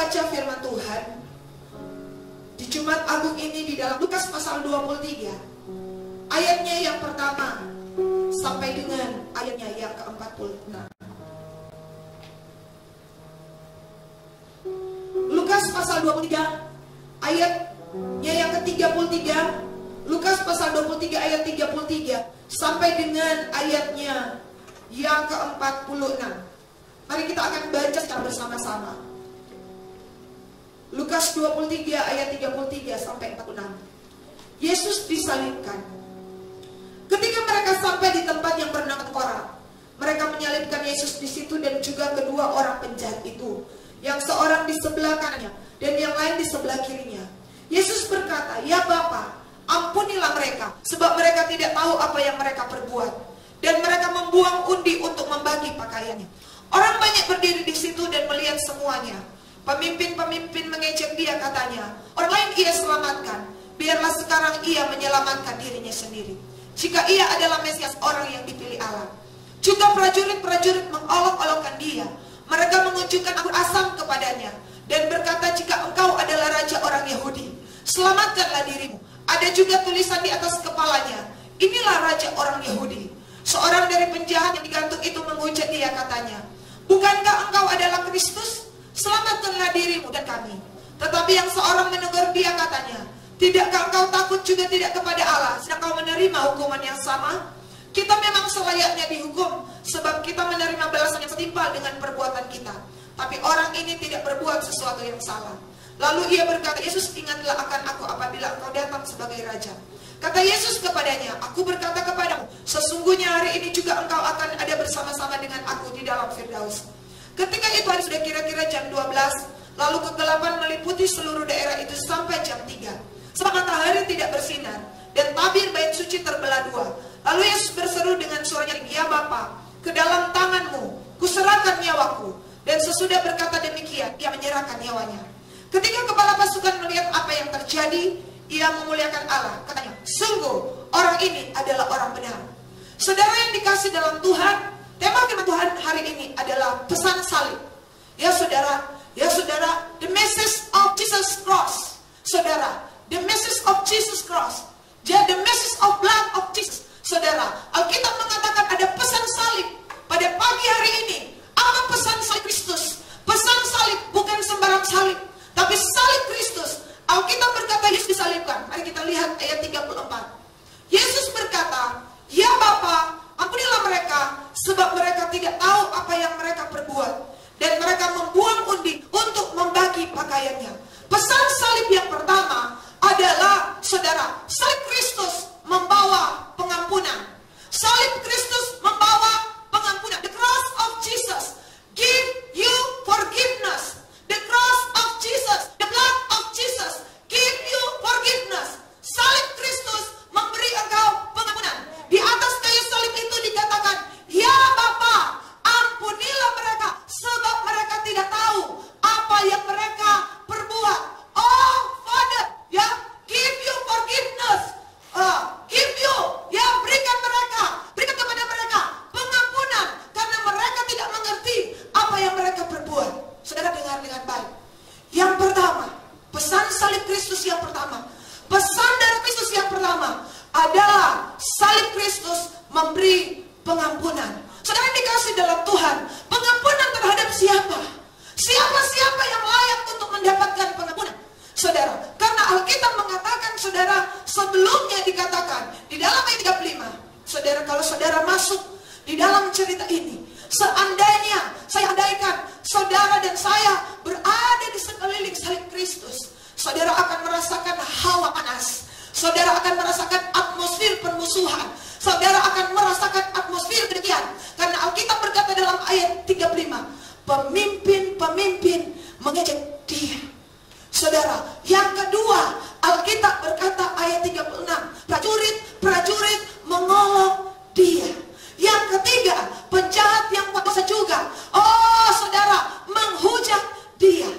baca firman Tuhan di Jumat Agung ini di dalam Lukas pasal 23, ayatnya yang pertama sampai dengan ayatnya yang ke-46. Lukas pasal 23 ayatnya yang ke-33, Lukas pasal 23 ayat 33 sampai dengan ayatnya yang ke-46. Mari kita akan baca secara bersama-sama. Lukas 23 ayat 33 sampai 46. Yesus disalibkan. Ketika mereka sampai di tempat yang bernama Tengkorak, mereka menyalibkan Yesus di situ dan juga kedua orang penjahat itu, yang seorang di sebelah kanannya dan yang lain di sebelah kirinya. Yesus berkata, "Ya Bapa, ampunilah mereka, sebab mereka tidak tahu apa yang mereka perbuat." Dan mereka membuang undi untuk membagi pakaiannya. Orang banyak berdiri di situ dan melihat semuanya. Pemimpin-pemimpin mengejek dia, katanya, "Orang lain ia selamatkan, biarlah sekarang ia menyelamatkan dirinya sendiri. Jika ia adalah Mesias, orang yang dipilih Allah." Juga prajurit-prajurit mengolok-olokkan dia. Mereka mengunjukkan anggur asam kepadanya dan berkata, "Jika engkau adalah raja orang Yahudi, selamatkanlah dirimu." Ada juga tulisan di atas kepalanya, "Inilah raja orang Yahudi." Seorang dari penjahat yang digantung itu menghujat dia, katanya, "Bukankah engkau adalah Kristus? Selamatkanlah dirimu dan kami." Tetapi yang seorang menegur dia, katanya, "Tidakkah engkau takut juga tidak kepada Allah, sedang kau menerima hukuman yang sama? Kita memang selayaknya dihukum, sebab kita menerima balasan yang setimpal dengan perbuatan kita. Tapi orang ini tidak berbuat sesuatu yang salah." Lalu ia berkata, "Yesus, ingatlah akan aku apabila engkau datang sebagai raja." Kata Yesus kepadanya, "Aku berkata kepadamu, sesungguhnya hari ini juga engkau akan ada bersama-sama dengan aku di dalam Firdaus." Ketika itu hari sudah kira-kira jam 12, lalu kegelapan meliputi seluruh daerah itu sampai jam 3. Sebab matahari tidak bersinar, dan tabir bait suci terbelah dua. Lalu Yesus berseru dengan suaranya, "Ya Bapa, ke dalam tanganmu kuserahkan nyawaku." Dan sesudah berkata demikian, ia menyerahkan nyawanya. Ketika kepala pasukan melihat apa yang terjadi, ia memuliakan Allah. Katanya, "Sungguh orang ini adalah orang benar." Saudara yang dikasih dalam Tuhan, tema firman Tuhan hari ini adalah pesan salib. Ya saudara, the message of Jesus cross. Saudara, the message of Jesus cross. The message of blood of Jesus. Saudara, Alkitab mengatakan ada pesan salib. Pada pagi hari ini, apa pesan salib Kristus? Pesan salib bukan sembarang salib, tapi salib Kristus. Alkitab berkata Yesus disalibkan. Mari kita lihat ayat 34. Yesus berkata, "Ya Bapa, ampunilah mereka, sebab mereka tidak tahu apa yang mereka perbuat." Dan mereka membuang undi untuk membagi pakaiannya. Pesan salib yang pertama adalah, saudara, salib Kristus membawa pengampunan. Salib Kristus membawa pengampunan. The cross of Jesus give you forgiveness. The cross of Jesus, the blood of Jesus give you forgiveness. Salib Kristus memberi engkau pengampunan. Di atas kayu salib itu dikatakan, "Ya Bapa, ampunilah mereka, sebab mereka tidak tahu apa yang mereka perbuat." Oh Father, ya, give you forgiveness. Give you, ya, berikan kepada mereka pengampunan, karena mereka tidak mengerti apa yang mereka perbuat. Saudara dengar dengan baik. Yang pertama, pesan salib Kristus yang pertama, pesan dari Kristus yang pertama adalah salib Kristus memberi pengampunan. Saudara yang dikasih dalam Tuhan, pengampunan terhadap siapa? Siapa yang layak untuk mendapatkan pengampunan? Saudara, karena Alkitab mengatakan, saudara, sebelumnya dikatakan di dalam ayat 35, saudara, kalau saudara masuk di dalam cerita ini, seandainya saya andaikan saudara dan saya berada di sekeliling salib Kristus, saudara akan merasakan hawa panas. Saudara akan merasakan atmosfer permusuhan. Saudara akan merasakan atmosfer kedengkian. Karena Alkitab berkata dalam ayat 35, pemimpin-pemimpin mengejek dia. Saudara, yang kedua, Alkitab berkata ayat 36, prajurit mengolok dia. Yang ketiga, penjahat yang kuasa juga, oh saudara, menghujat dia.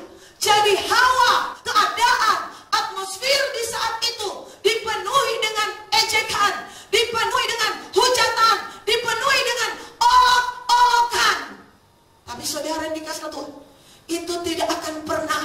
Jadi hawa, keadaan, atmosfer di saat itu dipenuhi dengan ejekan, dipenuhi dengan hujatan, dipenuhi dengan olok-olokan. Tapi saudara yang dikasih Tuhan, itu tidak akan pernah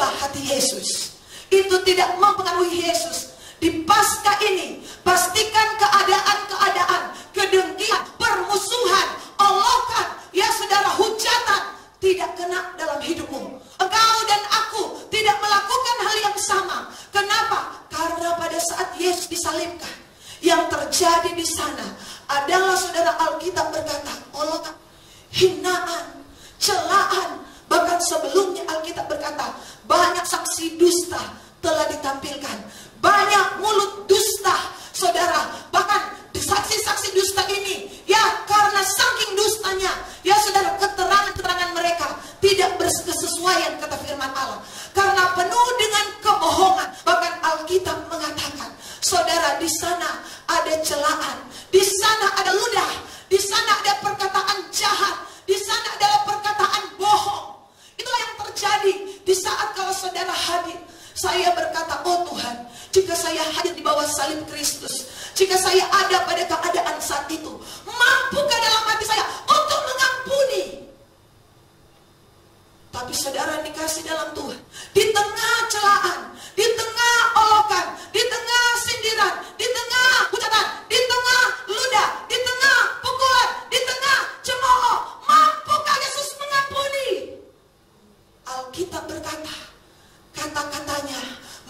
mengubah hati Yesus. Itu tidak mempengaruhi Yesus. Di Paskah ini, pastikan keadaan-keadaan kedengkian, permusuhan, olokan, ya saudara, hujatan tidak kena dalam hidupmu. Engkau dan aku tidak melakukan hal yang sama. Kenapa? Karena pada saat Yesus disalibkan, yang terjadi di sana adalah, saudara, Alkitab berkata, olokan, hinaan, celaan. Bahkan sebelumnya Alkitab berkata, banyak saksi dusta telah ditampilkan. Banyak mulut dusta, saudara. Bahkan saksi-saksi dusta ini, ya karena saking dustanya, ya saudara, keterangan-keterangan mereka tidak berkesesuaian kata firman Allah. Karena penuh dengan kebohongan. Bahkan Alkitab mengatakan, saudara, di sana ada celaan, di sana ada ludah, di sana ada perkataan jahat, di sana adalah perkataan bohong. Itulah yang terjadi di saat kalau saudara hadir. Saya berkata, oh Tuhan, jika saya hadir di bawah salib Kristus, jika saya ada pada keadaan saat itu, mampukah dalam hati saya untuk mengampuni? Tapi saudara dikasih dalam Tuhan, di tengah celaan, di tengah olokan, di tengah sindiran, di tengah hujatan, di tengah ludah, di tengah pukulan, di tengah cemooh, mampukah Yesus mengampuni? Alkitab berkata, kata-katanya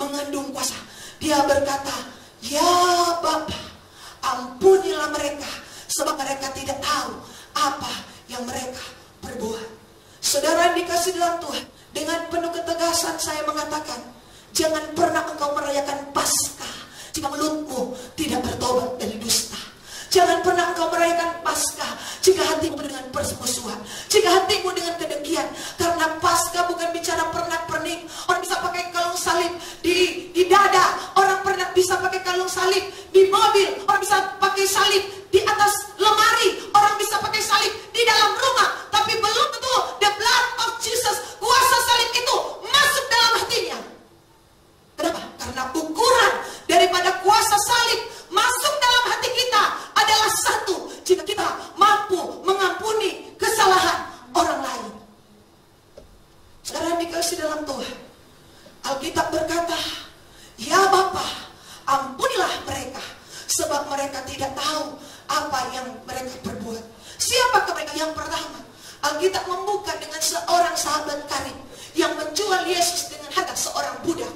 mengandung kuasa. Dia berkata, ya Bapa, ampunilah mereka, sebab mereka tidak tahu apa yang mereka perbuat. Saudara dikasih dalam Tuhan, dengan penuh ketegasan saya mengatakan, jangan pernah engkau merayakan Paskah jika mulutmu tidak bertobat dari dusta. Jangan pernah engkau merayakan Paskah jika hatimu dengan permusuhan, jika hatimu dengan kedengkian. Karena Paskah bukan bicara pernak-pernik. Orang bisa pakai kalung salib di dada, orang pernah bisa pakai kalung salib di mobil, orang bisa pakai salib di atas lemari, orang bisa pakai salib di dalam rumah. Tapi belum tentu the blood of Jesus, kuasa salib itu masuk dalam hatinya. Kenapa? Karena ukuran daripada kuasa salib masuk dalam hati kita adalah satu, jika kita mampu mengampuni kesalahan orang lain. Saudara dikasih dalam Tuhan, Alkitab berkata, ya Bapa, ampunilah mereka, sebab mereka tidak tahu apa yang mereka perbuat. Siapakah mereka? Yang pertama, Alkitab membuka dengan seorang sahabat karib yang menjual Yesus dengan harga seorang budak.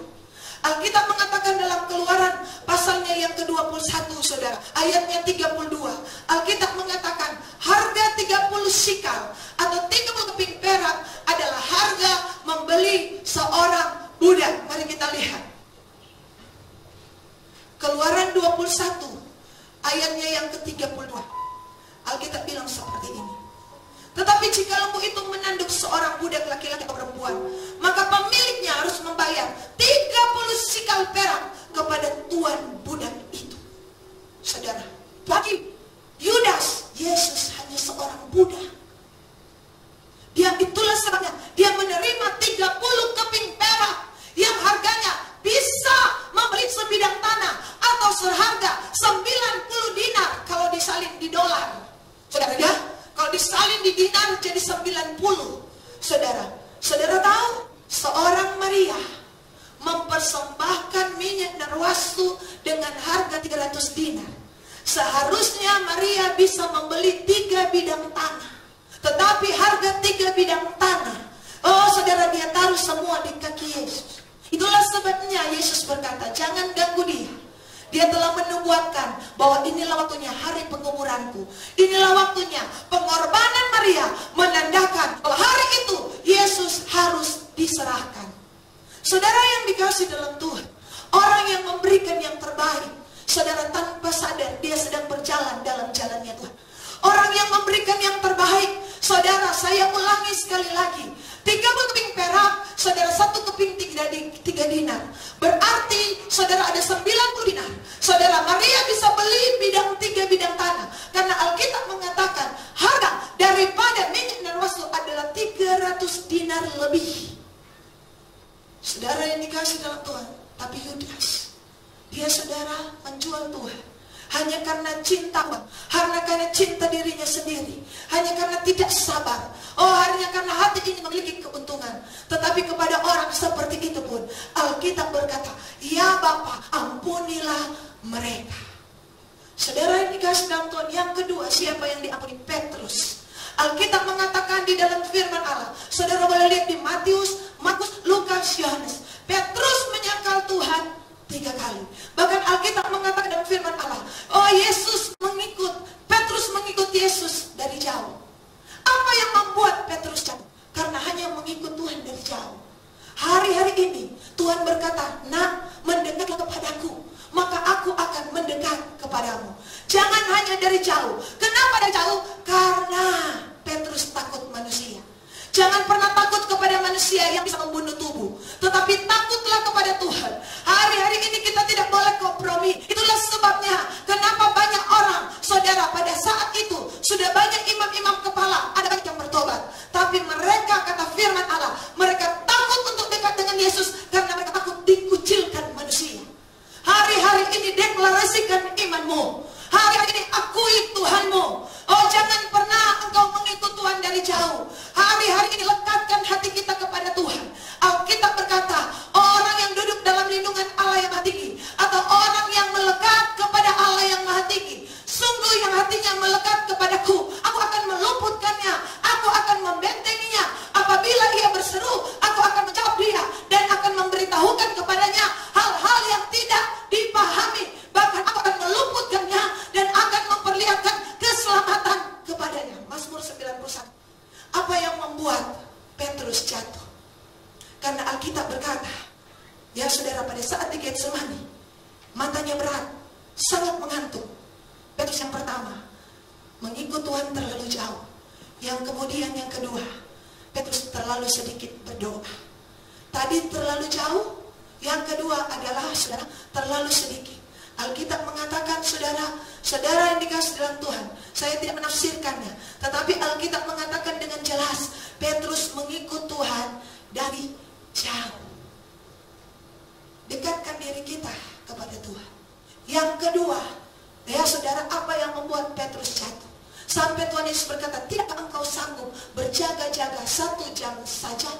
Alkitab mengatakan dalam Keluaran pasalnya yang ke-21, saudara, ayatnya 32. Alkitab mengatakan harga 30 sikal atau 30 keping perak adalah harga membeli seorang budak. Mari kita lihat. Keluaran 21 ayatnya yang ke-32. Alkitab bilang seperti ini. Tetapi jika lembu itu menanduk seorang budak laki-laki atau perempuan, maka pemiliknya harus membayar 30 sikal perak kepada tuan budak itu. Saudara, bagi Yudas, Yesus hanya seorang budak. Dia itulah sebabnya dia menerima 30 keping perak yang harganya bisa membeli sebidang tanah atau seharga 90 dinar kalau disalin di dolar. Saudara ya? Kalau disalin di dinar jadi 90. Saudara, saudara tahu seorang Maria mempersembahkan minyak narwastu dengan harga 300 dinar. Seharusnya Maria bisa membeli 3 bidang tanah. Tetapi harga 3 bidang tanah, oh saudara, dia taruh semua di kaki Yesus. Itulah sebabnya Yesus berkata, jangan ganggu dia. Dia telah menubuatkan bahwa inilah waktunya hari penguburanku. Inilah waktunya pengorbanan Maria menandakan bahwa hari itu Yesus harus diserahkan. Saudara yang dikasih dalam Tuhan, orang yang memberikan yang terbaik, saudara, tanpa sadar dia sedang berjalan dalam jalannya Tuhan. Orang yang memberikan yang terbaik, saudara, saya ulangi sekali lagi, 30 keping perak, saudara, 1 keping 3 dinar. Berarti saudara ada 90 dinar. Saudara, Maria bisa beli 3 bidang tanah. Karena Alkitab mengatakan harga daripada minyak narwastu adalah 300 dinar lebih. Saudara yang dikasih dalam Tuhan, tapi Yudas, dia saudara menjual Tuhan hanya karena cinta, hanya karena cinta dirinya sendiri, hanya karena tidak sabar, hanya karena hati ini memiliki keuntungan. Tetapi kepada orang seperti itu pun Alkitab berkata, ya Bapa, ampunilah mereka. Saudara yang dikasih dalam Tuhan, yang kedua, siapa yang diampuni? Petrus. Alkitab mengatakan di dalam firman Allah, saudara boleh lihat di Matius, Markus, Lukas, Yohanes, Petrus menyangkal Tuhan 3 kali. Bahkan Alkitab mengatakan dalam firman Allah, oh Petrus mengikut Yesus dari jauh. Apa yang membuat Petrus jatuh? Karena hanya mengikut Tuhan dari jauh. Hari-hari ini Tuhan berkata, nak, mendekatlah kepadaku, maka aku akan mendekat kepadamu. Jangan hanya dari jauh. Kenapa dari jauh? Karena Petrus takut manusia. Jangan pernah takut kepada manusia yang bisa membunuh tubuh, tetapi takutlah kepada Tuhan. Hari-hari ini kita tidak boleh kompromi. Itulah sebabnya kenapa banyak orang, saudara, pada saat itu sudah banyak imam-imam kepala, ada banyak yang bertobat, tapi mereka, kata firman Allah, mereka takut untuk dekat dengan Yesus karena mereka takut dikucilkan manusia. Hari-hari ini deklarasikan imanmu. Hari-hari ini akui Tuhanmu. Oh, jangan pernah engkau mengikut Tuhan dari jauh. Hari-hari ini lekatkan hati kita kepada Tuhan. Alkitab berkata, orang yang duduk dalam lindungan Allah yang Maha Tinggi, atau orang yang melekat kepada Allah yang Maha Tinggi, sungguh yang hatinya melekat kepadaku, aku akan meluputkannya, aku akan membentenginya. Apabila ia berseru, aku akan menjawab dia, dan akan memberitahukan kepadanya hal-hal yang tidak dipahami. Bahkan aku akan meluputkannya dan akan memperlihatkan keselamatan kepadanya. Mazmur 91. Apa yang membuat Petrus jatuh? Karena Alkitab berkata, ya saudara, pada saat di Getsemani, matanya berat, sangat mengantuk. Petrus yang pertama, mengikut Tuhan terlalu jauh. Yang kemudian yang kedua, Petrus terlalu sedikit berdoa. Tadi terlalu jauh, yang kedua adalah, saudara, terlalu sedikit. Alkitab mengatakan, saudara yang dikasih dalam Tuhan, saya tidak menafsirkannya, tetapi Alkitab mengatakan dengan jelas, Petrus mengikut Tuhan dari jauh. Dekatkan diri kita kepada Tuhan. Yang kedua, ya saudara, apa yang membuat Petrus jatuh? Sampai Tuhan Yesus berkata, tidakkah engkau sanggup berjaga-jaga 1 jam saja?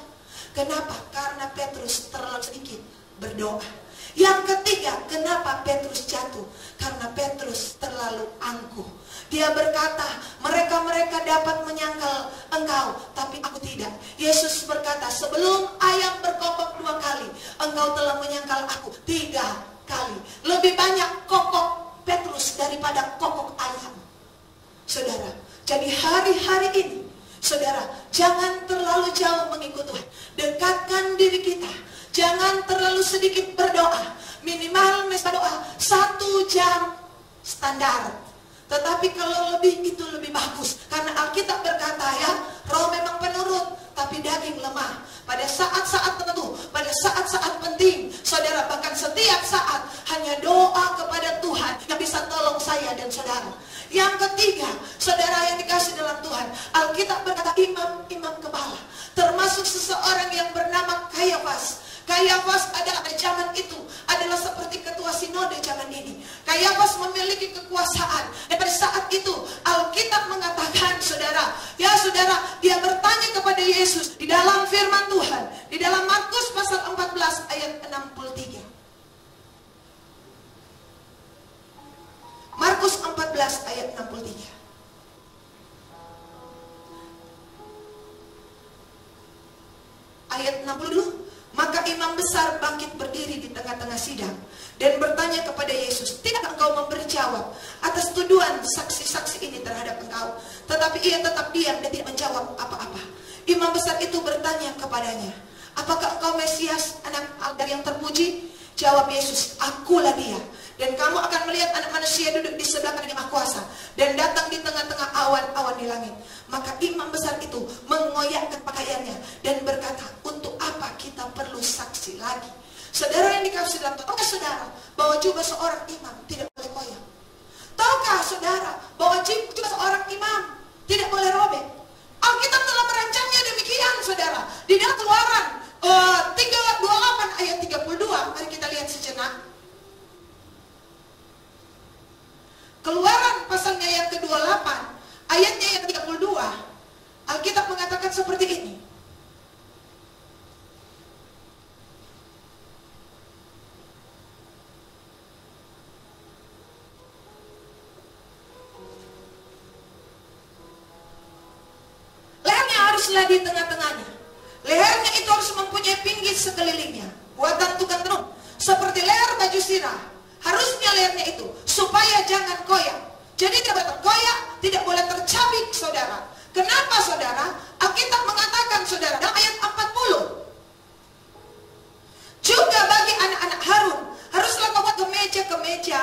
Kenapa? Karena Petrus terlalu sedikit berdoa. Yang ketiga, kenapa Petrus jatuh? Karena Petrus terlalu angkuh. Dia berkata, mereka dapat menyangkal engkau, tapi aku tidak. Yesus berkata, sebelum ayam berkokok 2 kali, engkau telah menyangkal aku 3 kali. Lebih banyak kokok Petrus daripada kokok ayam. Saudara, jadi hari-hari ini, saudara, jangan terlalu jauh mengikut Tuhan. Dekatkan diri kita. Jangan terlalu sedikit berdoa. Minimal doa 1 jam standar. Tetapi kalau lebih, itu lebih bagus. Karena Alkitab berkata, ya, roh memang penurut, tapi daging lemah. Pada saat-saat tertentu, pada saat-saat penting, saudara, bahkan setiap saat, hanya doa kepada Tuhan yang bisa tolong saya dan saudara. Yang ketiga, saudara yang dikasih dalam Tuhan, Alkitab berkata imam-imam kepala, termasuk seseorang yang bernama Kayafas. Kayafas adalah pada zaman itu adalah seperti ketua sinode zaman ini. Kayafas memiliki kekuasaan. Dan pada saat itu Alkitab mengatakan, saudara, ya saudara, dia bertanya kepada Yesus di dalam firman Tuhan, di dalam Markus pasal 14 ayat 63. Markus 14 ayat 63. Ayat 60 dulu. Maka imam besar bangkit berdiri di tengah-tengah sidang dan bertanya kepada Yesus, tidakkah engkau memberi jawab atas tuduhan saksi-saksi ini terhadap engkau? Tetapi ia tetap diam dan tidak menjawab apa-apa. Imam besar itu bertanya kepadanya, apakah engkau Mesias, anak dari yang terpuji? Jawab Yesus, akulah dia. Dan kamu akan melihat anak manusia duduk di sebelah kanan Yang Maha Kuasa dan datang di tengah-tengah awan-awan di langit. Maka imam besar itu mengoyakkan pakaiannya dan berkata, untuk apa kita perlu saksi lagi? Saudara yang dikasih dalam Tuhan, tahukah saudara bahwa jubah seorang imam tidak boleh koyak? Tahukah saudara bahwa jubah seorang imam tidak boleh robek? Alkitab telah merancangnya demikian, saudara. Di dalam Keluaran 3:28 ayat 32, mari kita lihat sejenak. Keluaran pasalnya yang ke-28, ayatnya yang ke-32, Alkitab mengatakan seperti ini. luruslah di tengah-tengahnya. Lehernya itu harus mempunyai pinggir sekelilingnya, buatan tukang tenun, seperti leher baju sirah. Harusnya lehernya itu supaya jangan koyak. Jadi tidak boleh terkoyak, tidak boleh tercabik, saudara. Kenapa, saudara? Alkitab mengatakan, saudara, dalam ayat 40, juga bagi anak-anak Harun haruslah kau buat kemeja-kemeja,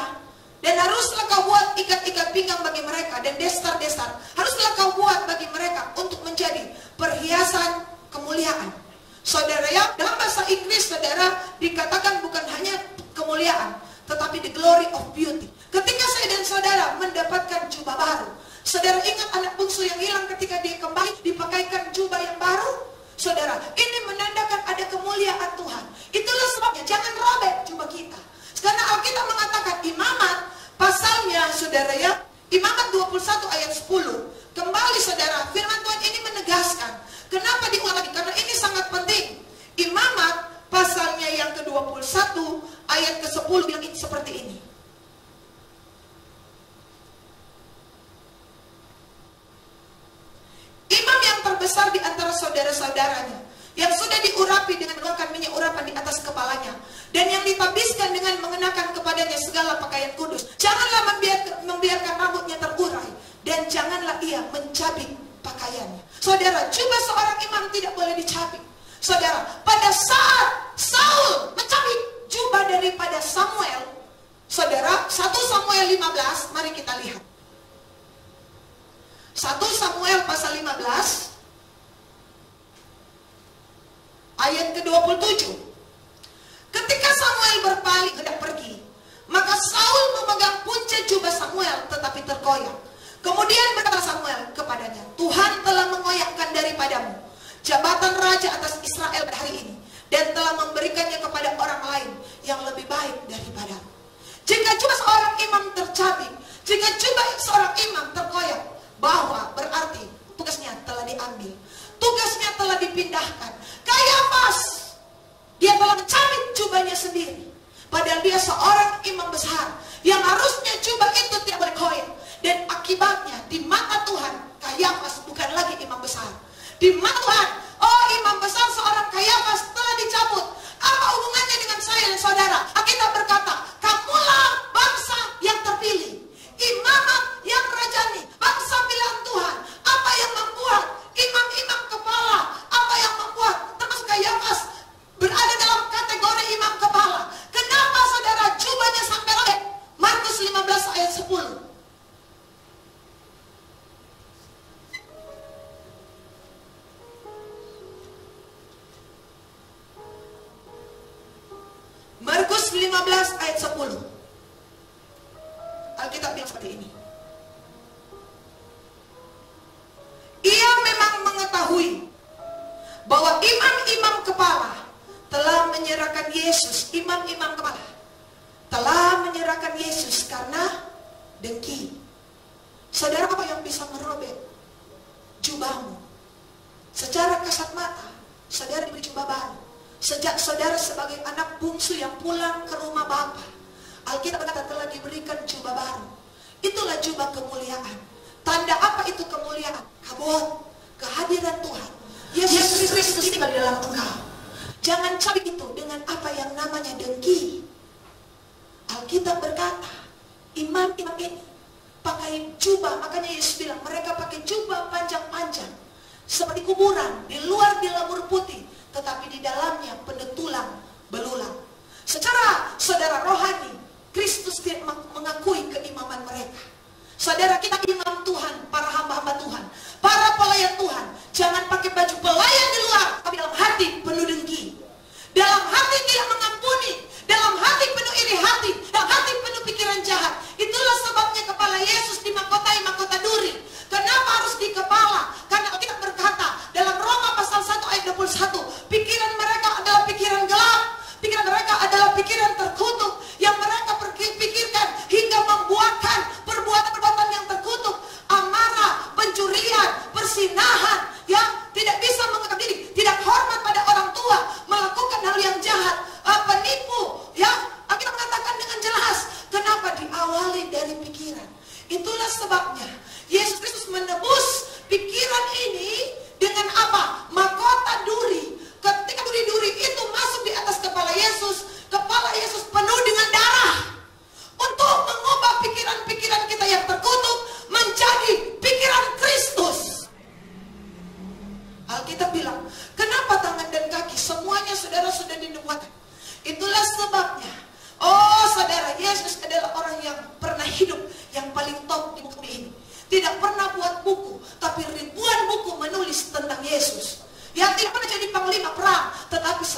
dan haruslah kau buat ikat-ikat pinggang bagi mereka, dan destar-destar haruslah kau buat bagi mereka untuk menjadi perhiasan kemuliaan. Saudara, ya, dalam bahasa Inggris, saudara, dikatakan bukan hanya kemuliaan, tetapi the glory of beauty. Ketika saya dan saudara mendapatkan jubah baru, saudara ingat anak bungsu yang hilang ketika dia kembali dipakaikan jubah yang baru? Saudara, ini menandakan ada kemuliaan Tuhan. Itulah sebabnya jangan robek jubah kita. Karena Alkitab mengatakan imamat, pasalnya, saudara, ya, Imamat 21 ayat 10. Kembali, saudara, firman Tuhan ini menegaskan. Kenapa diulang lagi? Karena ini sangat penting. Imamat pasalnya yang ke-21 ayat ke-10 bilang ini seperti ini. Imam yang terbesar di antara saudara-saudaranya, yang sudah diurapi dengan menuangkan minyak urapan di atas kepalanya, dan yang ditabiskan dengan mengenakan kepadanya segala pakaian kudus. Janganlah membiarkan rambutnya terurai, dan janganlah ia mencabik pakaiannya. Saudara, jubah seorang imam tidak boleh dicabik. Saudara, pada saat Saul mencabik jubah daripada Samuel, saudara, 1 Samuel 15, mari kita lihat. 1 Samuel pasal 15 ayat ke-27. Ketika Samuel berpaling hendak pergi, maka Saul memegang punca jubah Samuel tetapi terkoyak. Kemudian berkata Samuel kepadanya, Tuhan telah mengoyakkan daripadamu jabatan raja atas Israel pada hari ini, dan telah memberikannya kepada orang lain yang lebih baik daripadamu. Jika jubah seorang imam tercabik, jika jubah seorang imam terkoyak, bahwa berarti tugasnya telah diambil, tugasnya telah dipindahkan. Kayafas, dia telah mencabik jubahnya sendiri, padahal dia seorang imam besar yang harusnya jubah itu tidak boleh koyak. Dan akibatnya di mata Tuhan, Kayafas bukan lagi imam besar. Di mata Tuhan, oh, imam besar seorang Kayafas telah dicabut. Apa hubungannya dengan saya dan saudara? Alkitab berkata, kamulah bangsa yang terpilih, imamat yang rajani, bangsa pilihan Tuhan. Apa yang membuat imam-imam kepala, apa yang membuat termasuk Kayafas berada dalam kategori imam kepala? Kenapa, saudara, jubahnya sampai robek? Markus 15 ayat 10. Markus 15 ayat 10. Alkitab bilang seperti ini. Ia memang mengetahui bahwa imam-imam kepala telah menyerahkan Yesus, imam-imam kepala telah menyerahkan Yesus karena dengki. Saudara, apa yang bisa merobek jubahmu? Secara kasat mata, saudara diberi jubah baru. Sejak saudara sebagai anak bungsu yang pulang ke rumah Bapa, Alkitab berkata telah diberikan jubah baru. Itulah jubah kemuliaan. Tanda apa itu kemuliaan? Kabut, kehadiran Tuhan. Yesus Kristus tinggal di dalam engkau. Jangan cabik itu dengan apa yang namanya dengki. Alkitab berkata, imam-imam ini pakai jubah. Makanya Yesus bilang mereka pakai jubah panjang-panjang seperti kuburan, di luar dilabur putih, tetapi di dalamnya penuh tulang belulang. Secara saudara rohani, Kristus tidak mengakui keimaman mereka. Saudara, kita imam Tuhan, para hamba-hamba Tuhan, para pelayan Tuhan, jangan pakai baju pelayan di luar, tapi dalam hati penuh dengki, dalam hati tidak mengampuni, dalam hati penuh iri hati, dalam hati penuh pikiran jahat. Itulah sebabnya kepala Yesus dimahkotai mahkota duri. Kenapa harus di kepala? Karena kita berkata dalam Roma pasal 1 ayat 21,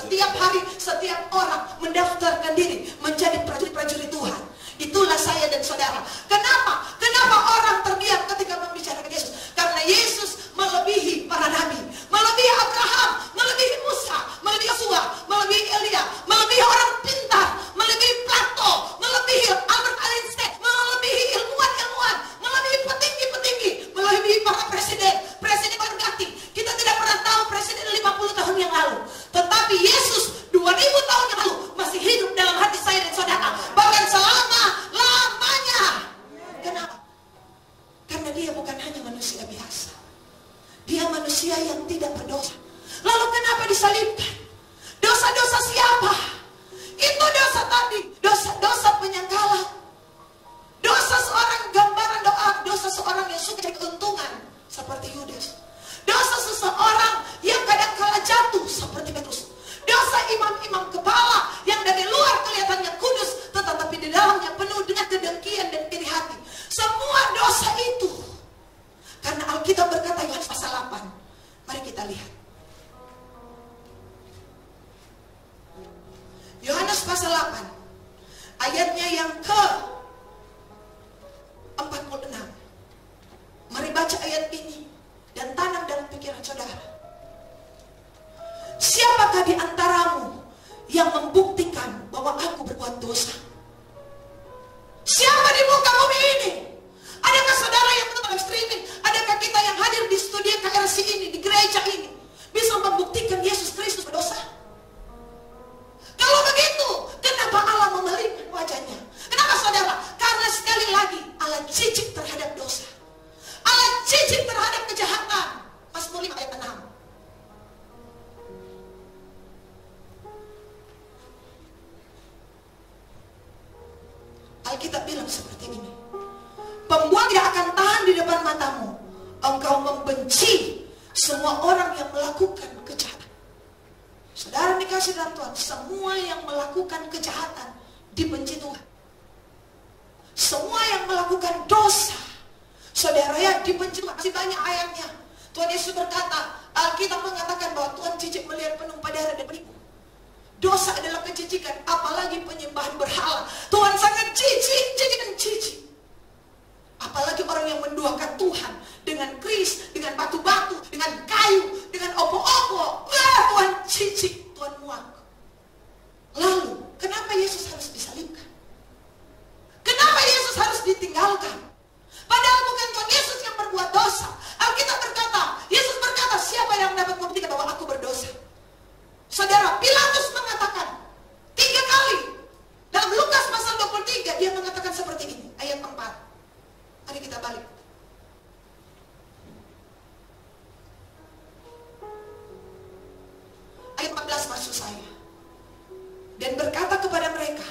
setiap hari, setiap orang mendaftarkan diri menjadi prajurit-prajurit Tuhan. Itulah saya dan saudara. Kenapa? Kenapa orang terdiam ketika membicarakan Yesus? Karena Yesus melebihi para nabi, melebihi Abraham, melebihi Musa, melebihi Yosua, melebihi Elia, melebihi orang pintar, melebihi Plato, melebihi Albert Einstein, melebihi ilmuwan-ilmuwan, melebihi petinggi-petinggi, melebihi para presiden berganti. Kita tidak pernah tahu presiden 50 tahun yang lalu, tetapi Yesus 2000 tahun yang lalu masih hidup dalam hati saya dan saudara, bahkan selama-lamanya. Kenapa? Karena dia bukan hanya manusia biasa, dia manusia yang tidak berdosa. Lalu kenapa disalibkan? Dosa-dosa siapa? Itu dosa tadi, dosa-dosa penyangkalan, dosa seorang gambaran doa, dosa seorang yang suka cari keuntungan seperti Yudas, dosa seseorang yang kadang-kala jatuh seperti Petrus, dosa imam-imam kepala yang dari luar kelihatannya kudus tetapi di dalamnya penuh dengan kedengkian dan iri hati. Semua dosa itu karena Alkitab berkata, Yohanes pasal 8, mari kita lihat Yohanes pasal 8 ayatnya yang ke 46. Mari baca ayat ini dan tanam dalam pikiran saudara. Siapakah di antaramu yang membuktikan bahwa aku berbuat dosa? Siapa di muka bumi ini? Adakah saudara yang menonton streaming? Adakah kita yang hadir di studio KRC ini, di gereja ini, bisa membuktikan Yesus Kristus berdosa? Kalau begitu, kenapa Allah memalingkan wajahnya? Kenapa saudara? Karena sekali lagi Allah jijik terhadap dosa, Allah jijik terhadap kejahatan. Mazmur 5 ayat 6. Alkitab bilang seperti ini, pembuat tidak akan tahan di depan matamu. Engkau membenci semua orang yang melakukan kejahatan. Saudara dikasih dalam Tuhan, semua yang melakukan kejahatan dibenci Tuhan. Semua yang melakukan dosa, saudara ya, dibenci Tuhan. Masih banyak ayatnya. Tuhan Yesus berkata, Alkitab mengatakan bahwa Tuhan jijik melihat penumpah darah dan penipu. Dosa adalah kejijikan, apalagi penyembahan berhala. Tuhan sangat jijik. Apalagi orang yang menduakan Tuhan dengan keris, dengan batu-batu, dengan kayu, dengan opo-opo. Wah, Tuhan jijik, Tuhan muak. Lalu, kenapa Yesus harus disalibkan? Kenapa Yesus harus ditinggalkan? Padahal bukan Tuhan Yesus yang berbuat dosa. Alkitab berkata, Yesus berkata, siapa yang dapat membuktikan bahwa aku berdosa? Saudara, Pilatus mengatakan 3 kali. Dalam Lukas pasal 23 dia mengatakan seperti ini, ayat 4. Mari kita balik. Ayat 14 maksud saya. Dan berkata kepada mereka,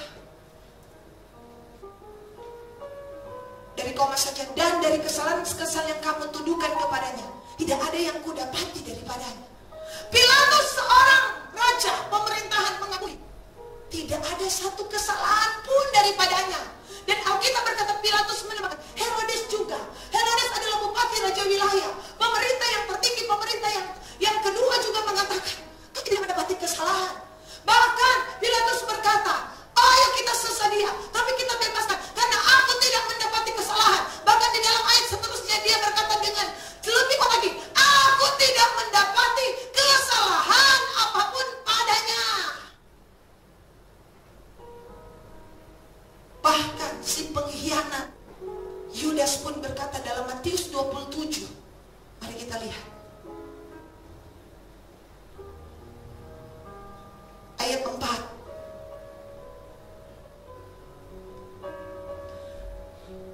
dari koma saja, dan dari kesalahan-kesalahan yang kamu tuduhkan kepadanya, tidak ada yang kudapati daripadanya. Pilatus seorang raja pemerintahan mengakui tidak ada satu kesalahan pun daripadanya. Dan Alkitab berkata Pilatus menambahkan, Herodes juga. Herodes adalah bupati raja wilayah, pemerintah yang tertinggi, pemerintah yang kedua juga mengatakan kau tidak mendapati kesalahan. Bahkan Pilatus berkata, ayo kita sesat dia, tapi kita bebaskan karena aku tidak mendapati kesalahan. Bahkan di dalam ayat seterusnya dia berkata dengan lebih kuat lagi, aku tidak mendapati kesalahan apapun padanya. Bahkan si pengkhianat Yudas pun berkata dalam Matius 27. Mari kita lihat ayat 4.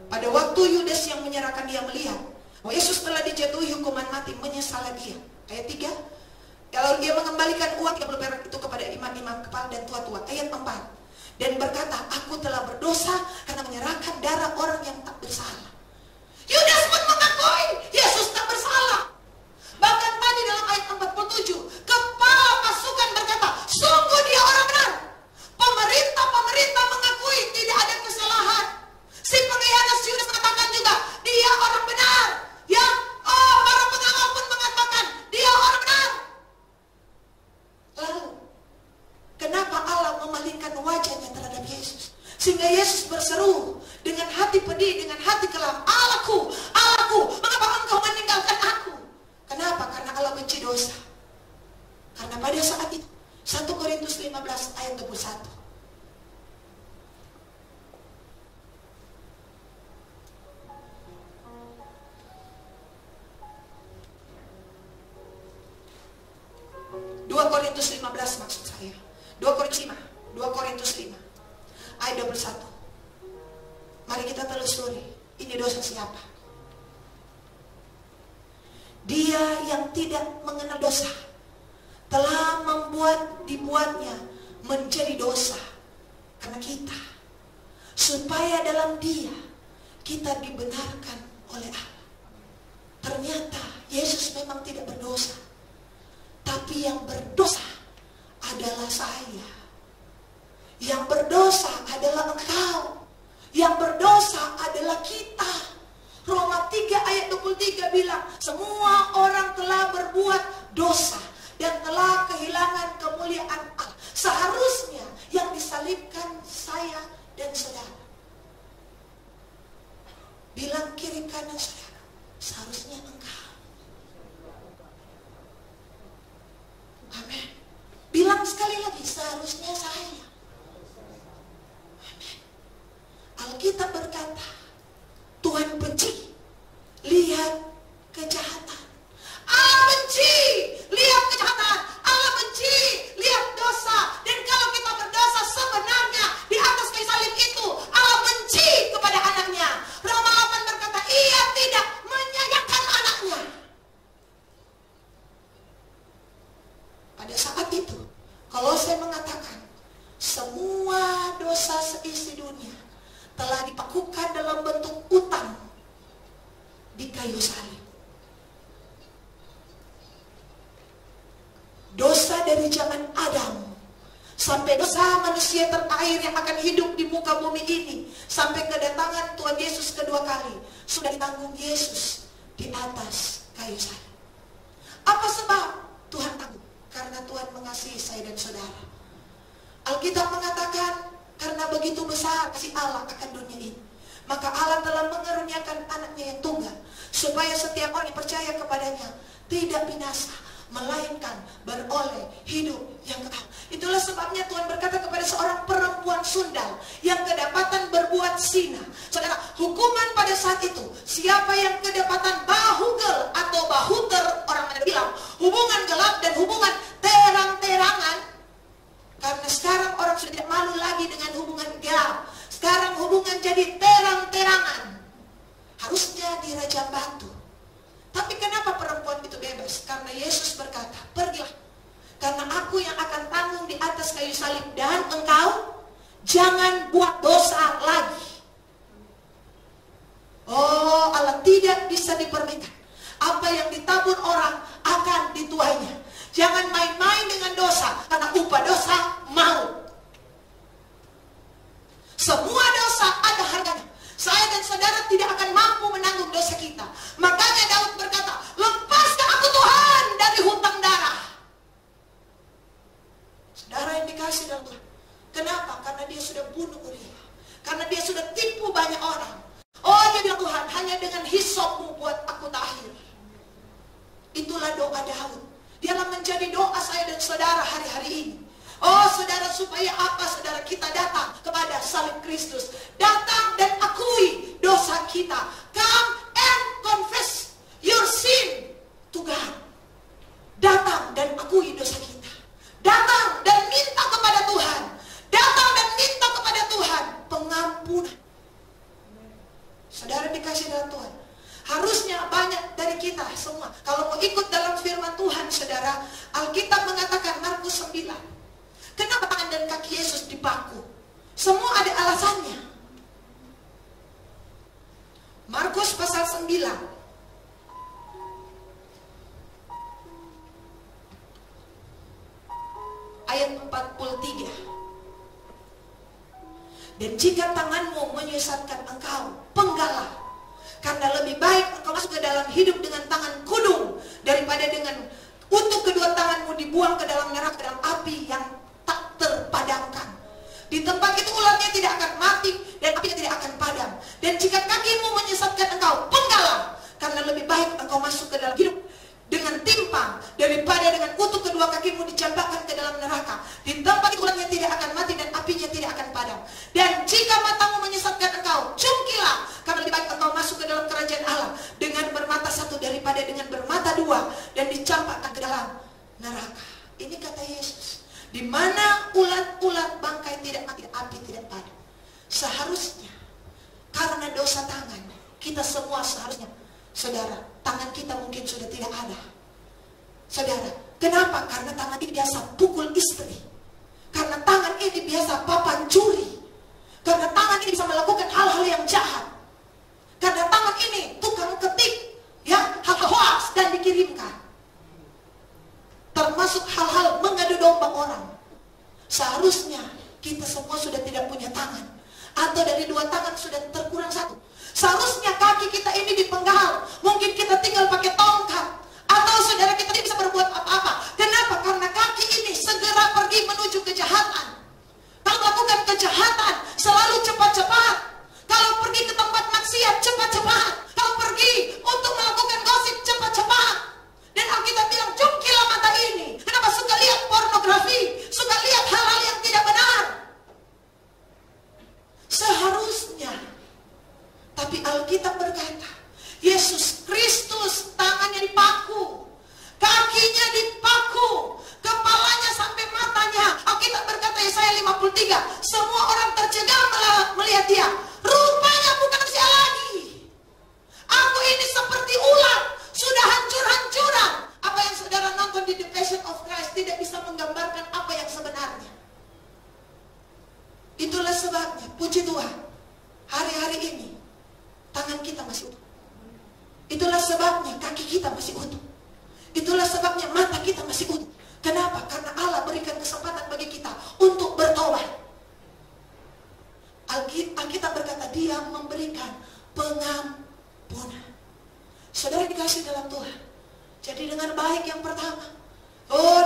Pada waktu Yudas yang menyerahkan dia melihat bahwa Yesus telah dijatuhi hukuman mati, menyesallah dia. Ayat 3. Lalu dia mengembalikan uang 30 perak itu kepada imam-imam kepala dan tua-tua. Ayat 4. Dan berkata, aku telah berdosa karena menyerahkan darah orang yang tak bersalah. Yudas pun mengakui Yesus tak bersalah. Bahkan tadi dalam ayat 47, kepala pasukan berkata, sungguh dia orang benar. Pemerintah mengakui tidak ada kesalahan. Si pengkhianat Yudas mengatakan juga, dia orang benar. Ya, para pengawal pun mengatakan, dia orang benar. Lalu Sehingga Yesus berseru dengan hati pedih, dengan hati kelam, "Allahku, Allahku, mengapa engkau meninggalkan aku?" Kenapa? Karena Allah benci dosa. Karena pada saat itu 1 Korintus 15 ayat 21. Korintus 15 maksud saya. 2 Korintus 5 ayat 21. Mari kita telusuri, ini dosa siapa? Dia yang tidak mengenal dosa telah dibuatnya menjadi dosa karena kita, supaya dalam Dia kita dibenarkan oleh Allah. Ternyata Yesus memang tidak berdosa, tapi yang berdosa adalah saya. Yang berdosa adalah engkau. Yang berdosa adalah kita. Roma 3 ayat 23 bilang, semua orang telah berbuat dosa dan telah kehilangan kemuliaan Allah. Seharusnya yang disalibkan saya dan saudara. Bilang kiri kanan saudara, seharusnya engkau. Amin. Bilang sekali lagi, seharusnya saya. Amin. Alkitab berkata, Tuhan benci lihat kejahatan. Allah benci lihat kejahatan. Allah benci lihat dosa. Dan kalau kita berdosa, sebenarnya di atas kayu salib itu Allah benci kepada anaknya. Roma 8 berkata, Ia tidak menyayangkan anaknya. Pada saat itu, kalau saya mengatakan semua dosa seisi dunia telah dipakukan dalam bentuk utang di kayu salib. Dosa dari zaman Adam sampai dosa manusia terakhir yang akan hidup di muka bumi ini, sampai kedatangan Tuhan Yesus kedua kali, sudah ditanggung Yesus di atas kayu salib. Apa sebab Tuhan tanggung? Karena Tuhan mengasihi saya dan saudara. Alkitab mengatakan, karena begitu besar kasih Allah akan dunia ini, maka Allah telah mengaruniakan anaknya yang tunggal, supaya setiap orang yang percaya kepadanya tidak binasa, melainkan beroleh hidup yang kekal. Itulah sebabnya Tuhan berkata kepada seorang perempuan sundal yang kedapatan berbuat zina. Saudara, hukuman pada saat itu, siapa yang kedapatan bahugel atau bahuter, orang mana bilang hubungan gelap dan hubungan terang-terangan. Karena sekarang orang sudah tidak malu lagi dengan hubungan gelap. Sekarang hubungan jadi terang-terangan. Harusnya dirajam batu. Tapi kenapa perempuan itu bebas? Karena Yesus berkata, pergilah. Karena aku yang akan tanggung di atas kayu salib. Dan engkau jangan buat dosa lagi. Oh, Allah tidak bisa dipermainkan. Apa yang ditabur orang akan dituainya. Jangan main-main dengan dosa, karena upah dosa maut. Semua dosa ada harganya. Saya dan saudara tidak akan mampu menanggung dosa kita. Makanya Daud berkata, lepaskan aku Tuhan dari hutang darah. Saudara yang dikasih dalam Tuhan. Kenapa? Karena dia sudah bunuh Uria. Karena dia sudah tipu banyak orang. Oh, dia bilang, Tuhan, hanya dengan hisopmu buat aku tahir. Itulah doa Daud. Dialah menjadi doa saya dan saudara hari-hari ini. Oh saudara, supaya apa saudara? Kita datang kepada salib Kristus. Datang dan akui dosa kita. Come and confess your sin to God. Datang dan akui dosa kita. Datang dan minta kepada Tuhan. Datang dan minta kepada Tuhan pengampunan. Saudara dikasih dalam Tuhan. Harusnya banyak dari kita semua, kalau mau ikut dalam firman Tuhan, saudara, Alkitab mengatakan Markus 9. Kenapa tangan dan kaki Yesus dipaku? Semua ada alasannya. Markus pasal 9. Ayat 43. Dan jika tanganmu menyesatkan engkau, penggalah. Karena lebih baik engkau masuk ke dalam hidup dengan tangan kudung daripada dengan untuk kedua tanganmu dibuang ke dalam neraka, ke dalam api yang tak terpadamkan. Di tempat itu ularnya tidak akan mati Di tempat itu ulangnya tidak akan mati dan apinya tidak akan padam. Dan jika matamu menyesatkan engkau, cungkilah, karena lebih baik engkau masuk ke dalam kerajaan Allah dengan bermata satu daripada dengan bermata dua dan dicampakkan ke dalam neraka. Ini kata Yesus. Di mana ulat-ulat bangkai tidak mati, api tidak padam. Seharusnya karena dosa tangan, kita semua seharusnya, saudara, tangan kita mungkin sudah tidak ada. Saudara, kenapa? Karena tangan ini biasa pukul istri. Karena tangan ini biasa papan curi. Karena tangan ini bisa melakukan hal-hal yang jahat. Karena tangan ini tukang ketik, ya, hal hoax dan dikirimkan. Termasuk hal-hal mengadu domba orang. Seharusnya kita semua sudah tidak punya tangan. Atau dari dua tangan sudah terkurang satu. Seharusnya kaki kita ini dipenggal. Mungkin kita tinggal pakai tongkat. Atau saudara kita tidak bisa berbuat apa-apa. Kenapa? Karena kaki ini segera pergi menuju kejahatan. Kalau melakukan kejahatan selalu cepat-cepat. Kalau pergi ke tempat maksiat cepat-cepat. Kalau pergi untuk melakukan gosip cepat-cepat. Dan Alkitab bilang, cungkilah mata ini. Kenapa? Suka lihat pornografi, suka lihat hal-hal yang tidak benar. Seharusnya, tapi Alkitab berkata, Yesus Kristus tangannya dipaku, kakinya dipaku, kepalanya sampai matanya. Alkitab berkata Yesaya 53, semua orang tercengang melihat dia. Rupanya bukan manusia lagi. Aku ini seperti ulat, sudah hancur-hancuran. Apa yang saudara nonton di The Passion of Christ tidak bisa menggambarkan apa yang sebenarnya. Itulah sebabnya, puji Tuhan, hari-hari ini tangan kita masih utuh. Itulah sebabnya kaki kita masih utuh. Itulah sebabnya mata kita masih utuh. Kenapa? Karena Allah berikan kesempatan bagi kita untuk bertobat. Alkitab berkata dia memberikan pengampunan. Saudara dikasih dalam Tuhan. Jadi dengan baik yang pertama,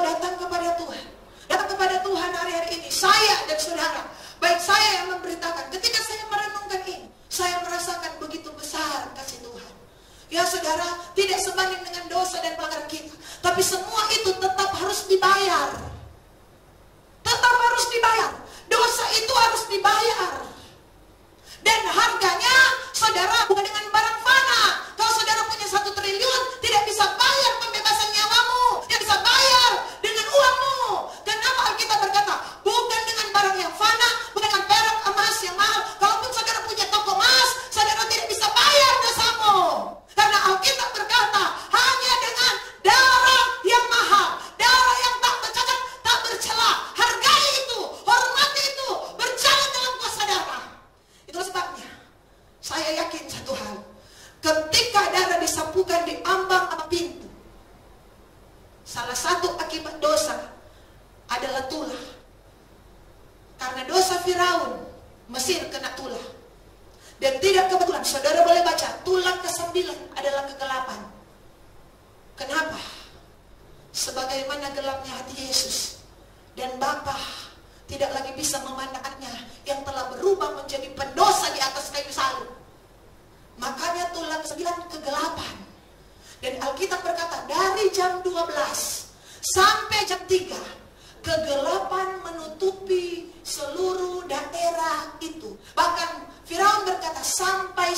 datang kepada Tuhan. Datang kepada Tuhan hari-hari ini. Saya dan saudara, baik saya yang memberitakan. Ketika saya merenungkan ini, saya merasakan begitu besar kasih Tuhan. Ya saudara, tidak sebanding dengan dosa dan pelanggaran kita. Tapi semua itu tetap harus dibayar. Tetap harus dibayar. Dosa itu harus dibayar. Dan harganya, saudara, bukan dengan barang fana. Kalau saudara punya 1 triliun, tidak bisa bayar pembebasan nyawamu. Tidak bisa bayar dengan uangmu. Kenapa Alkitab berkata, bukan dengan barang yang fana, bukan dengan perak emas yang mahal. Kalaupun saudara punya toko emas, saudara tidak bisa bayar dosamu. Karena Alkitab berkata, hanya dengan darah yang mahal, darah yang tak bercacat, tak bercela. Hargai itu, hormati itu, berjalan dalam kuasa darah. Itulah sebabnya saya yakin satu hal. Ketika darah disapukan di ambang pintu, salah satu akibat dosa adalah tulah. Karena dosa Firaun, Mesir kena tulah. Dan tidak kebetulan, saudara boleh baca, tulah ke-9 adalah kegelapan. Kenapa? Sebagaimana gelapnya hati Yesus. Dan Bapa tidak lagi bisa memandang anaknya yang telah berubah menjadi pendosa di atas kayu salib. Makanya tulah ke-9 kegelapan. Dan Alkitab berkata, dari jam 12 sampai jam 3, kegelapan menutupi seluruh daerah itu. Bahkan Firaun berkata, sampai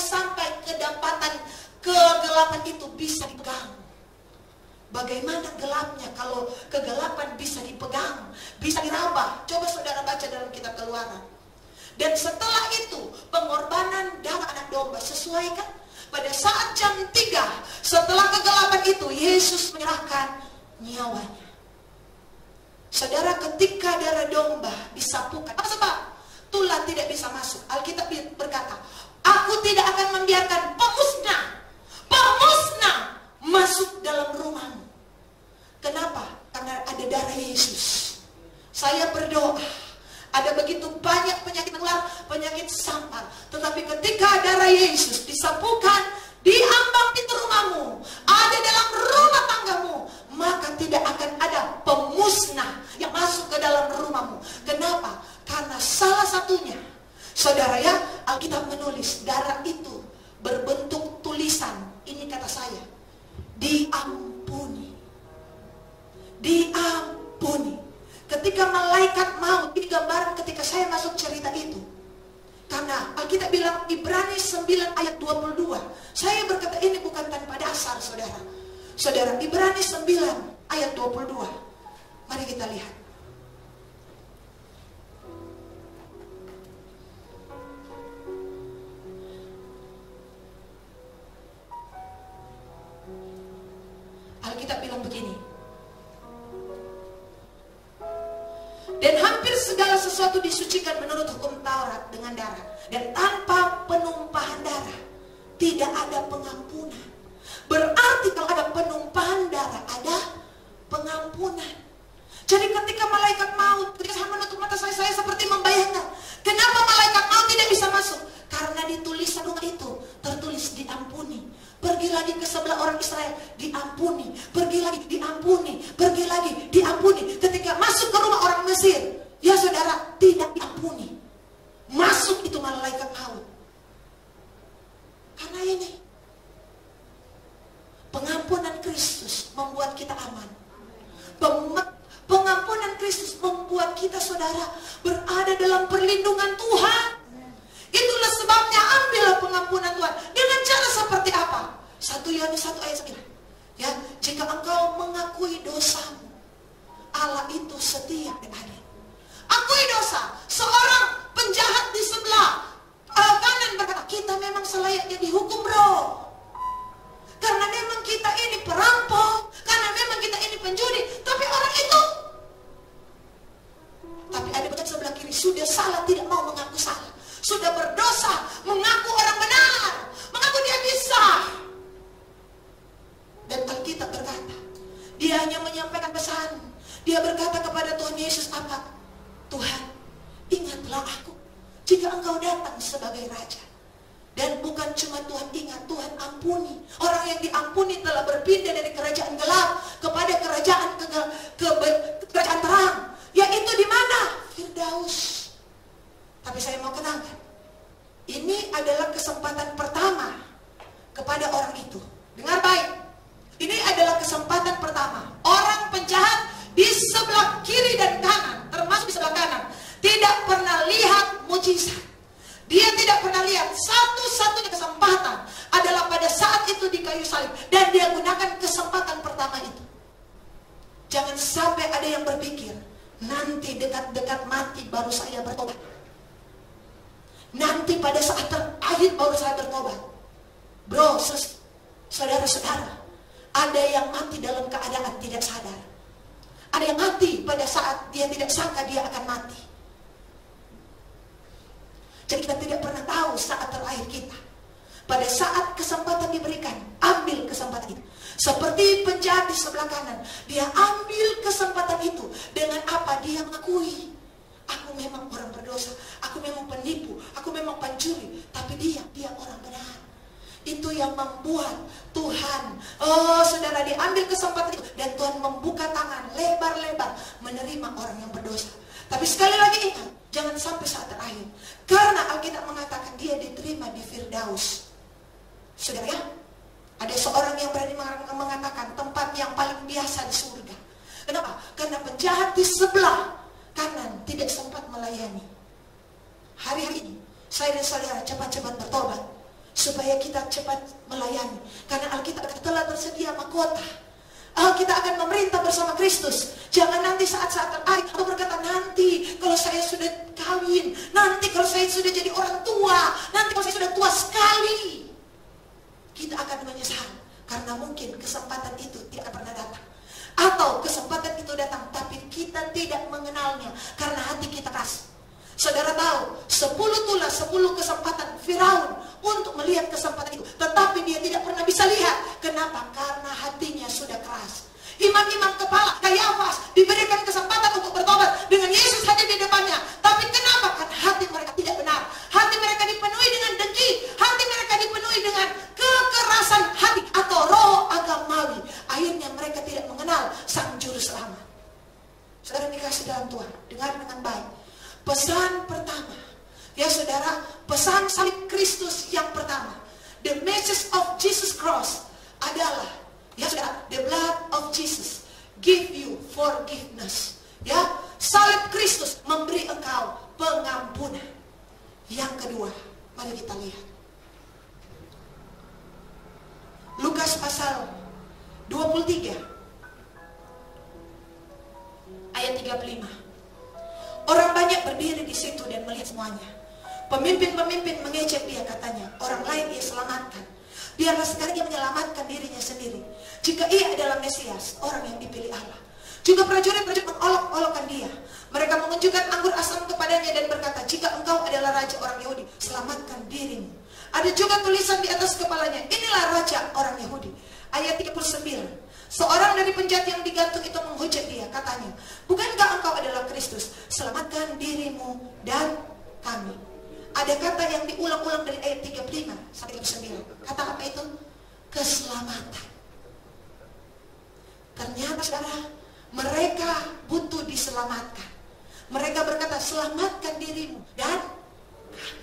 kedapatan kegelapan itu bisa dipegang. Bagaimana gelapnya kalau kegelapan bisa dipegang, bisa diraba? Coba saudara baca dalam kitab Keluaran. Dan setelah itu, pengorbanan darah anak domba, sesuai kan? Pada saat jam 3, setelah kegelapan itu, Yesus menyerahkan nyawanya. Saudara, ketika darah domba disapukan, apa sebab? Tulah tidak bisa masuk. Alkitab berkata, aku tidak akan membiarkan pemusnah masuk dalam rumahmu. Kenapa? Karena ada darah Yesus. Saya berdoa, ada begitu banyak penyakit menular, penyakit sampar. Tetapi ketika darah Yesus disapukan di ambang pintu rumahmu, ada dalam rumah tanggamu, maka tidak akan ada pemusnah yang masuk ke dalam rumahmu. Kenapa? Karena salah satunya, saudara ya, Alkitab menulis darah itu berbentuk tulisan. Ini kata saya, diampuni. Diampuni. Ketika malaikat malaikat maut. Ini gambaran ketika saya masuk cerita itu. Karena Alkitab bilang Ibrani 9 ayat 22. Saya berkata ini bukan tanpa dasar, saudara. Saudara, Ibrani 9 ayat 22. Mari kita lihat. Alkitab bilang begini. Dan hampir segala sesuatu disucikan menurut hukum Taurat dengan darah. Dan tanpa penumpahan darah tidak ada pengampunan. Berarti kalau ada penumpahan darah ada pengampunan. Jadi ketika malaikat maut, ketika saya menutup mata saya seperti membayangkan, kenapa malaikat maut tidak bisa masuk? Karena di tulisan rumah itu tertulis diampuni. Pergi lagi ke sebelah orang Israel, diampuni. Pergi lagi, diampuni. Pergi lagi, diampuni. Ketika masuk ke rumah orang Mesir, ya saudara, tidak diampuni. Masuk itu malaikat maut. Karena ini, pengampunan Kristus membuat kita aman. Pengampunan Kristus membuat kita, saudara, berada dalam perlindungan Tuhan. Itulah sebabnya ambillah pengampunan Tuhan. Dengan cara seperti apa? 1 Yohanes 1 ayat 9. Ya, jika engkau mengakui dosamu, Allah itu setia dan adil. Akui dosa. Seorang penjahat di sebelah kanan berkata, kita memang selayaknya dihukum, bro. Karena memang kita ini perampok, karena memang kita ini penjudi. Tapi orang itu, tapi ada penjahat sebelah kiri sudah salah, tidak mau mengaku salah. Sudah berdosa, mengaku orang benar, mengaku dia bisa. Dan Alkitab berkata, dia hanya menyampaikan pesan. Dia berkata kepada Tuhan Yesus apa? Tuhan, ingatlah aku jika engkau datang sebagai Raja. Dan bukan cuma Tuhan ingat, Tuhan ampuni. Orang yang diampuni telah berpindah dari kerajaan gelap kepada kerajaan kerajaan terang. Yaitu di mana? Firdaus. Tapi saya mau kenalkan, ini adalah kesempatan pertama kepada orang itu. Dengar baik, ini adalah kesempatan pertama. Orang penjahat di sebelah kiri dan kanan, termasuk di sebelah kanan, tidak pernah lihat mujizat. Dia tidak pernah lihat. Satu-satunya kesempatan adalah pada saat itu di kayu salib. Dan dia gunakan kesempatan pertama itu. Jangan sampai ada yang berpikir, nanti dekat-dekat mati baru saya bertobat. Nanti pada saat terakhir baru saya bertobat. Bro, saudara-saudara, ada yang mati dalam keadaan tidak sadar. Ada yang mati pada saat dia tidak sangka dia akan mati. Jadi kita tidak pernah tahu saat terakhir kita. Pada saat kesempatan diberikan, ambil kesempatan itu. Seperti penjahat di sebelah kanan, dia ambil kesempatan itu. Dengan apa? Dia mengakui, aku memang orang berdosa, aku memang penipu, aku memang pencuri, tapi dia orang benar. Itu yang membuat Tuhan, saudara, diambil kesempatan itu, dan Tuhan membuka tangan lebar-lebar menerima orang yang berdosa. Tapi sekali lagi ingat, jangan sampai saat terakhir, karena Alkitab mengatakan dia diterima di Firdaus. Saudara ya, ada seorang yang berani mengatakan tempat yang paling biasa di surga. Kenapa? Karena penjahat di sebelah kanan tidak sempat melayani. Hari-hari ini saya dan saudara cepat-cepat bertobat supaya kita cepat melayani. Karena Alkitab telah tersedia mahkota. Kita akan memerintah bersama Kristus. Jangan nanti saat-saat terakhir atau berkata, nanti kalau saya sudah kawin, nanti kalau saya sudah jadi orang tua, nanti kalau saya sudah tua sekali. Kita akan menyesal karena mungkin kesempatan itu tidak akan pernah datang. Atau kesempatan itu datang tapi kita tidak mengenalnya karena hati kita keras. Saudara tahu, 10 tulah 10 kesempatan Firaun untuk melihat kesempatan itu, tetapi dia tidak pernah bisa lihat. Kenapa? Karena hatinya sudah keras. Imam-imam kepala Kayafas diberikan kesempatan untuk bertobat dengan Yesus hadir di depannya, tapi kenapa? Karena hati mereka tidak benar. Hati mereka dipenuhi dengan dengki, hati mereka dipenuhi dengan kekerasan hati atau roh agamawi. Akhirnya mereka tidak mengenal Sang Juru Selamat. Saudara dikasih dalam Tuhan, dengar dengan baik. Pesan pertama, ya saudara, pesan salib Kristus yang pertama, the message of Jesus Cross adalah, ya saudara, the blood of Jesus give you forgiveness. Ya, Salib Kristus memberi engkau pengampunan. Yang kedua, mari kita lihat Lukas pasal 23 ayat 35. Orang banyak berdiri di situ dan melihat semuanya. Pemimpin-pemimpin mengejek dia, katanya, orang lain ia selamatkan. Biarlah sekarang ia menyelamatkan dirinya sendiri. Jika ia adalah Mesias, orang yang dipilih Allah. Juga prajurit-prajurit mengolok-olokkan dia. Mereka menunjukkan anggur asam kepadanya dan berkata, jika engkau adalah raja orang Yahudi, selamatkan dirimu. Ada juga tulisan di atas kepalanya, inilah raja orang Yahudi. Ayat 39. Seorang dari penjahat yang digantung itu menghujat dia, katanya, bukankah engkau adalah Kristus? Selamatkan dirimu dan kami. Ada kata yang diulang-ulang dari ayat 35 sampai 39. Kata apa itu? Keselamatan. Ternyata saudara, mereka butuh diselamatkan. Mereka berkata, selamatkan dirimu dan kami.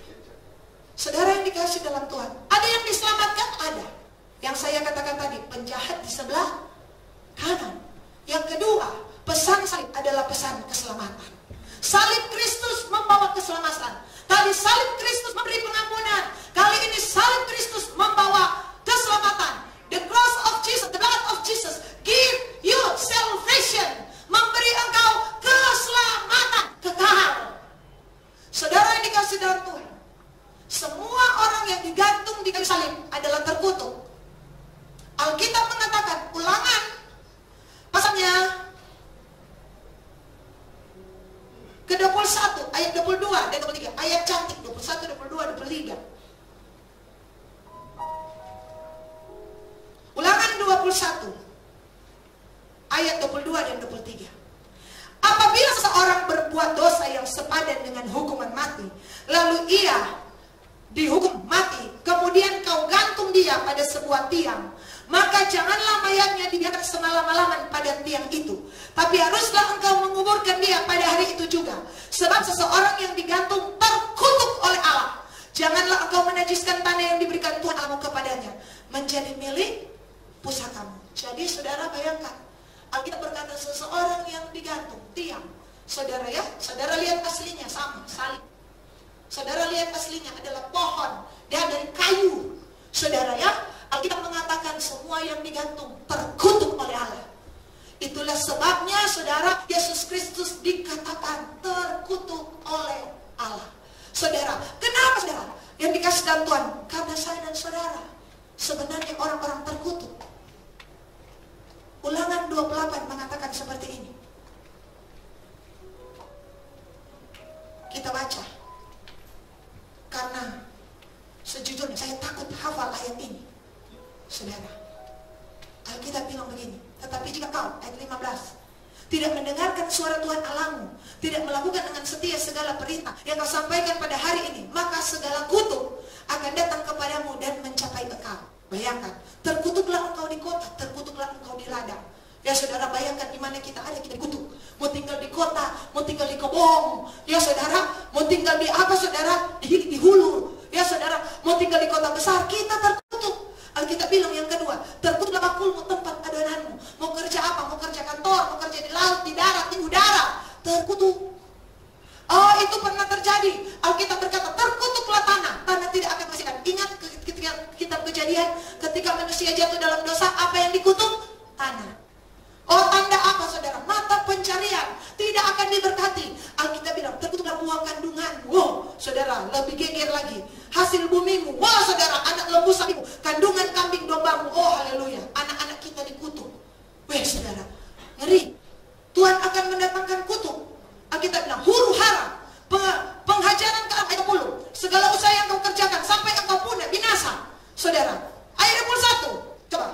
Saudara yang dikasih dalam Tuhan, ada yang diselamatkan? Ada. Yang saya katakan tadi, penjahat di sebelah kanan. Yang kedua, pesan salib adalah pesan keselamatan. Salib Kristus membawa keselamatan. Tadi salib Kristus memberi pengampunan. Kali ini salib Kristus membawa keselamatan. The cross of Jesus, the blood of Jesus give you salvation. Memberi engkau keselamatan kekal. Saudara yang dikasih dalam Tuhan, semua orang yang digantung di kayu salib adalah terkutuk. Alkitab mengatakan, Ulangan pasalnya ke-21 ayat 22 dan 23. Ayat cantik 21, 22, 23. Ulangan 21 ayat 22 dan 23. Apabila seseorang berbuat dosa yang sepadan dengan hukuman mati, lalu ia dihukum mati, kemudian kau gantung dia pada sebuah tiang, maka janganlah mayatnya dibiarkan semalam-malaman pada tiang itu, tapi haruslah engkau menguburkan dia pada hari itu juga. Sebab seseorang yang digantung terkutuk oleh Allah. Janganlah engkau menajiskan tanah yang diberikan Tuhan Allahmu kepadanya, menjadi milik pusakamu. Jadi saudara bayangkan, Alkitab berkata seseorang yang digantung tiang. Saudara ya, saudara lihat aslinya sama, salib. Saudara lihat aslinya adalah pohon, dia dari kayu. Saudara ya, Alkitab mengatakan semua yang digantung terkutuk oleh Allah. Itulah sebabnya saudara, Yesus Kristus dikatakan terkutuk oleh Allah. Saudara, kenapa saudara? Yang dikasih dalam Tuhan, karena saya dan saudara sebenarnya orang-orang terkutuk. Ulangan 28 mengatakan seperti ini. Kita baca. Karena sejujurnya saya takut hafal ayat ini. Saudara, Alkitab bilang begini, tetapi jika kau, ayat 15, tidak mendengarkan suara Tuhan Allahmu, tidak melakukan dengan setia segala perintah yang kau sampaikan pada hari ini, maka segala kutuk akan datang kepadamu dan mencapai engkau. Bayangkan, terkutuklah engkau di kota, terkutuklah engkau di ladang. Ya saudara, bayangkan di mana kita ada, kita dikutuk. Mau tinggal di kota, mau tinggal di kebong, ya saudara, mau tinggal di apa saudara, di hulu, ya saudara, mau tinggal di kota besar, kita terkutuk. Alkitab bilang yang kedua, terkutuklah bakulmu, tempat adonanmu. Mau kerja apa? Mau kerja kantor, mau kerja di laut, di darat, di udara, terkutuk. Oh, itu pernah terjadi. Alkitab berkata, terkutuklah tanah, tanah tidak akan menghasilkan. Ingat ketika kitab Kejadian, ketika manusia jatuh dalam dosa, apa yang dikutuk? Tanah. Oh, tanda apa saudara? Mata pencarian tidak akan diberkati. Alkitab bilang, terkutuklah buah kandunganmu. Wow, saudara, lebih geger lagi. Hasil bumimu. Wah, saudara, anak lembu sapimu, kandungan kambing dombamu. Oh, haleluya. Anak-anak kita dikutuk. Weh, saudara, ngeri. Tuhan akan mendatangkan kutuk. Alkitab bilang, huru hara, penghajaran ke ayat 10. Segala usaha yang kau kerjakan sampai engkau punah, binasa. Saudara, ayat 21. Coba.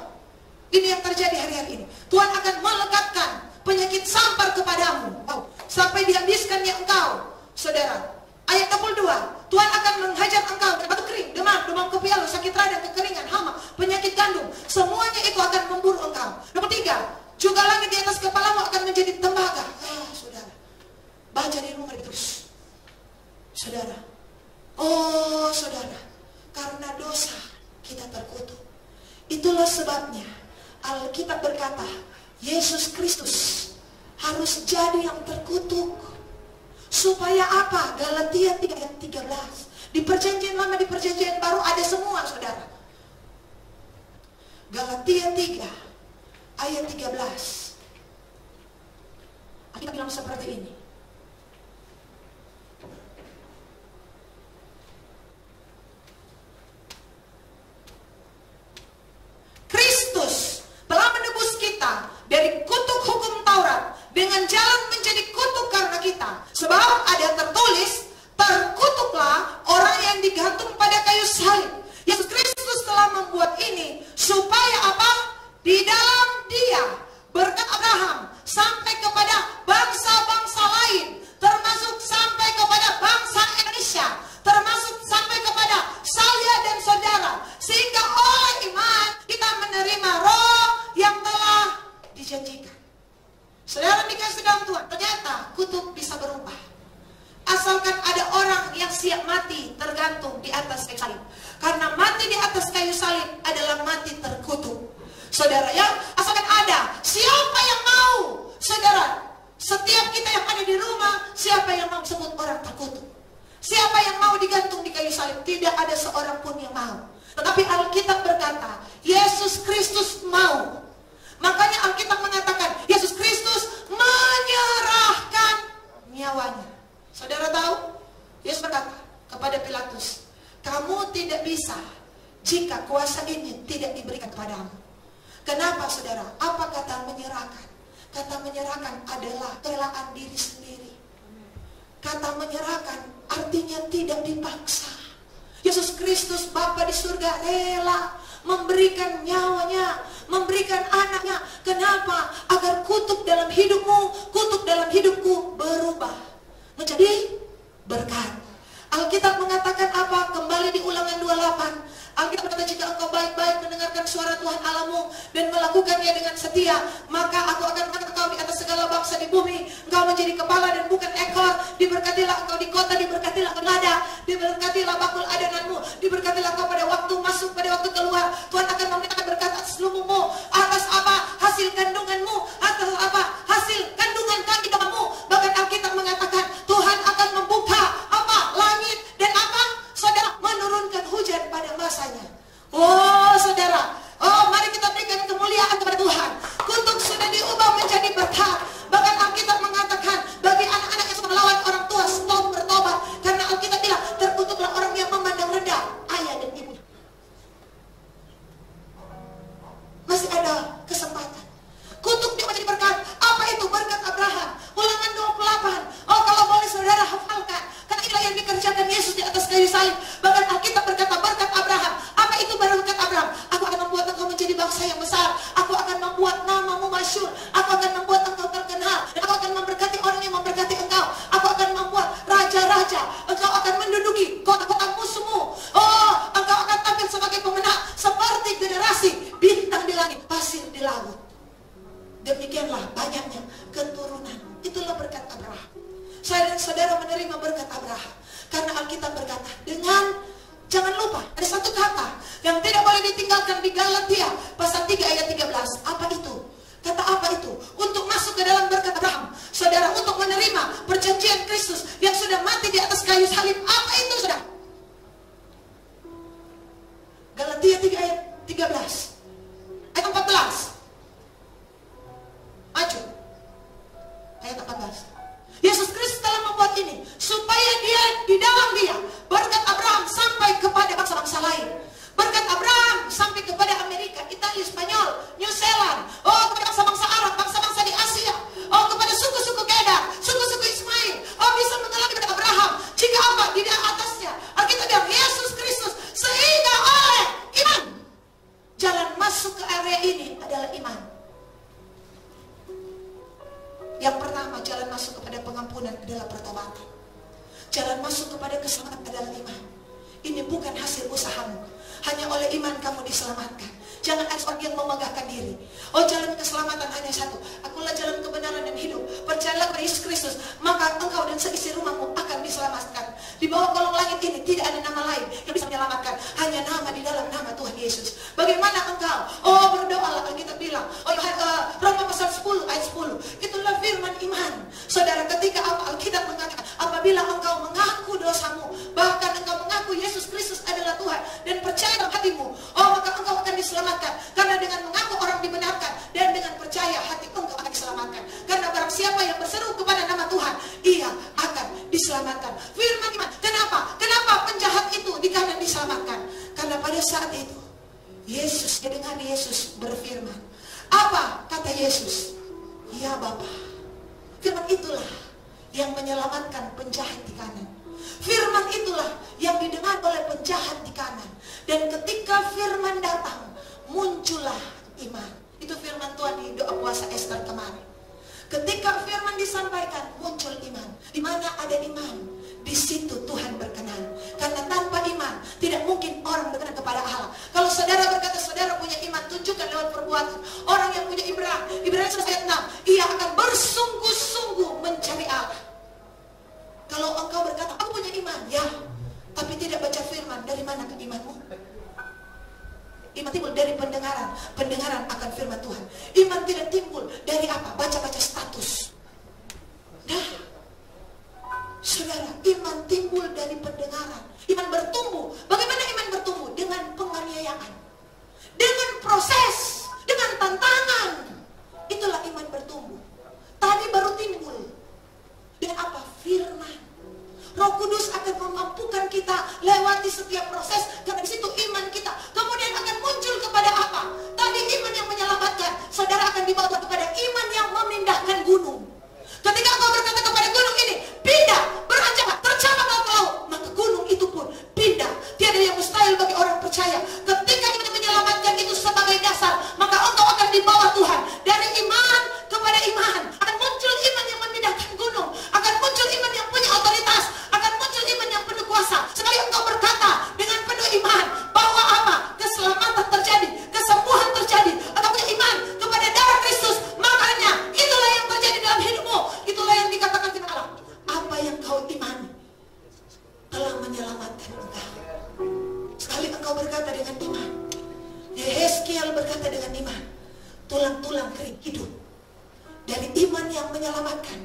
Ini yang terjadi hari-hari ini. Tuhan akan melekatkan penyakit sampar kepadamu. Oh, sampai dihabiskannya engkau. Saudara, ayat 22. Tuhan akan menghajar engkau dengan batu kering, demam kepialu, sakit radang, kekeringan, hama, penyakit gandum. Semuanya itu akan memburu engkau. Nomor 3. Juga langit di atas kepalamu akan menjadi tembaga. Saudara, baca di rumah terus. Saudara. Oh, saudara. Karena dosa kita terkutuk. Itulah sebabnya Alkitab berkata, Yesus Kristus harus jadi yang terkutuk. Supaya apa? Galatia 3 ayat 13. Di perjanjian lama, di perjanjian baru ada semua, saudara. Galatia 3 ayat 13. Kita bilang seperti ini. Kristus telah menebus kita dari kutuk hukum Taurat dengan jalan menjadi kutuk karena kita. Sebab ada tertulis, terkutuklah orang yang digantung pada kayu salib. Yesus Kristus telah membuat ini supaya apa? Di dalam Dia berkat Abraham sampai kepada bangsa-bangsa lain, termasuk sampai kepada bangsa Indonesia, termasuk sampai kepada saya dan saudara, sehingga oleh iman kita menerima roh yang telah dijanjikan. Saudara dikasih dalam Tuhan, ternyata kutuk bisa berubah. Asalkan ada orang yang siap mati tergantung di atas kayu salib. Karena mati di atas kayu salib adalah mati terkutuk. Saudara ya, asalkan ada siapa yang mau. Saudara, setiap kita yang ada di rumah, siapa yang mau sebut orang terkutuk? Siapa yang mau digantung di kayu salib? Tidak ada seorang pun yang mau. Tetapi Alkitab berkata, Yesus Kristus mau. Makanya Alkitab mengatakan, Yesus Kristus menyerahkan nyawanya. Saudara tahu? Yesus berkata kepada Pilatus, kamu tidak bisa jika kuasa ini tidak diberikan kepadamu. Kenapa saudara? Apa kata menyerahkan? Kata menyerahkan adalah kerelaan diri sendiri. Kata menyerahkan artinya tidak dipaksa. Yesus Kristus Bapa di surga rela memberikan nyawanya, memberikan anaknya. Kenapa? Agar kutuk dalam hidupmu, kutuk dalam hidupku berubah menjadi berkat. Alkitab mengatakan apa? Kembali di Ulangan 28. Alkitab berkata, jika engkau baik-baik mendengarkan suara Tuhan Allahmu dan melakukannya dengan setia, maka aku akan mengangkat engkau di atas segala bangsa di bumi. Engkau menjadi kepala dan bukan ekor. Diberkatilah engkau di kota, diberkatilah engkau di ladang, diberkatilah bakul adananmu, diberkatilah engkau pada waktu masuk, pada waktu keluar. Tuhan akan memberikan berkat atas lumummu, atas apa? Hasil kandunganmu, atas apa? Hasil kandungan kaki kamu. Bahkan Alkitab mengatakan Tuhan akan membuka apa? Langit dan apa? Saudara, menurunkan hujan pada masanya. Oh saudara, oh mari kita berikan kemuliaan kepada Tuhan. Kutuk sudah diubah menjadi berkat. Bahkan Alkitab mengatakan bagi anak-anak yang suka melawan orang tua, stop bertobat. Karena Alkitab bilang terkutuklah orang yang memandang rendah ayah dan ibu. Masih ada kesempatan. Kutuk dia menjadi berkat. Apa itu berkat Abraham? Ulangan 28. Oh kalau boleh saudara hafalkan. Karena inilah yang dikerjakan Yesus di atas kayu salib. Bahkan Alkitab berkata berkat Abraham. Apa itu berkat Abraham? Aku akan membuat engkau menjadi bangsa yang besar. Aku akan membuat namamu masyhur. Aku akan membuat engkau terkenal. Dan aku akan memberkati orang yang memberkati engkau. Aku akan membuat raja-raja. Engkau akan menduduki kota-kota musuhmu. Oh, engkau akan tampil sebagai pemenang. Seperti generasi bintang di langit, pasir di laut. Demikianlah banyaknya keturunan. Itulah berkat Abraham. Saya dan saudara menerima berkat Abraham. Karena Alkitab berkata, jangan lupa, ada satu kata yang tidak boleh ditinggalkan di Galatia pasal 3 ayat 13. Apa itu? Kata apa itu? Untuk masuk ke dalam berkat Abraham. Saudara, untuk menerima perjanjian Kristus yang sudah mati di atas kayu salib. Apa itu, saudara? Galatia 3 ayat 13. Ayat 14. Maju. Ayat 14. Yesus Kristus telah membuat ini supaya dia di dalam dia berkat Abraham sampai kepada bangsa-bangsa lain. Berkat Abraham sampai kepada Amerika, Italia, Spanyol, New Zealand. Oh, kepada bangsa-bangsa Arab, bangsa-bangsa di Asia. Oh, kepada suku-suku Kedar, suku-suku Ismail. Oh, bisa mengalami berkat Abraham. Jika apa? Di atasnya Alkitab bilang Yesus Kristus, sehingga oleh iman jalan masuk ke area ini adalah iman. Yang pertama, jalan masuk kepada pengampunan adalah pertobatan. Jalan masuk kepada keselamatan adalah iman. Ini bukan hasil usahamu. Hanya oleh iman kamu diselamatkan. Jangan ada orang yang memegahkan diri. Oh, jalan keselamatan hanya satu. Akulah jalan kebenaran dan hidup. Percayalah kepada Yesus Kristus, maka engkau dan seisi rumahmu akan diselamatkan. Di bawah kolong langit ini tidak ada nama lain yang bisa menyelamatkan. Hanya nama di dalam nama Tuhan Yesus. Bagaimana engkau? Oh, berdoalah. Kita bilang, oh, Roma pasal 10 ayat 10. Itulah firman Saudara, ketika Alkitab mengatakan, apabila engkau mengaku dosamu, bahkan engkau mengaku Yesus Kristus adalah Tuhan, dan percaya dalam hatimu, oh maka engkau akan diselamatkan. Karena dengan mengaku orang dibenarkan, dan dengan percaya hati engkau akan diselamatkan. Karena barang siapa yang berseru kepada nama Tuhan, ia akan diselamatkan. Firman iman. Kenapa? Kenapa penjahat itu di kanan diselamatkan? Karena pada saat itu Yesus, kedengar Yesus berfirman. Apa kata Yesus? Ya Bapa. Firman itulah yang menyelamatkan penjahat di kanan. Firman itulah yang didengar oleh penjahat di kanan. Dan ketika firman datang, muncullah iman. Itu firman Tuhan di doa puasa Ester kemarin. Ketika firman disampaikan, muncul iman. Di mana ada iman, di situ Tuhan berkenan. Karena tanpa iman tidak mungkin orang berkenan kepada Allah. Kalau saudara berkata saudara punya iman, tunjukkan lewat perbuatan. Orang yang punya Ibrani 11 ayat 6, ia akan bersungguh-sungguh mencari Allah. Kalau engkau berkata aku punya iman, ya, tapi tidak baca firman, dari mana imanmu? Iman timbul dari pendengaran, pendengaran akan firman Tuhan. Iman tidak timbul dari apa? Baca-baca status. Nah, saudara, iman timbul dari pendengaran. Iman bertumbuh. Bagaimana iman bertumbuh? Dengan penganiayaan, dengan proses, dengan tantangan. Itulah iman bertumbuh. Tadi baru timbul dengan apa? Firman. Roh Kudus akan memampukan kita lewati setiap proses. Karena di situ iman kita kemudian akan muncul kepada apa? Tadi iman yang menyelamatkan. Saudara akan dibawa kepada iman yang memindahkan gunung. Ketika engkau berkata kepada gunung ini, pindah, beranjak, tercapai ke laut, maka gunung itu pun pindah. Tiada yang mustahil bagi orang percaya. Ketika iman menyelamatkan itu sebagai dasar, maka engkau akan dibawa Tuhan dari iman kepada iman. Akan muncul iman yang memindahkan gunung. Akan muncul iman yang punya otoritas. Akan muncul iman yang penuh kuasa. Sekali engkau berkata dengan penuh iman bahwa apa? Keselamatan terjadi, kesembuhan terjadi. Engkau punya iman kepada darah Kristus. Makanya itulah yang terjadi dalam hidupmu. Itulah yang dikatakan firman Allah. Apa yang kau imani telah menyelamatkan engkau. Sekali engkau berkata dengan iman. Yehezkiel berkata dengan iman. Tulang-tulang kering hidup. Dari iman yang menyelamatkan,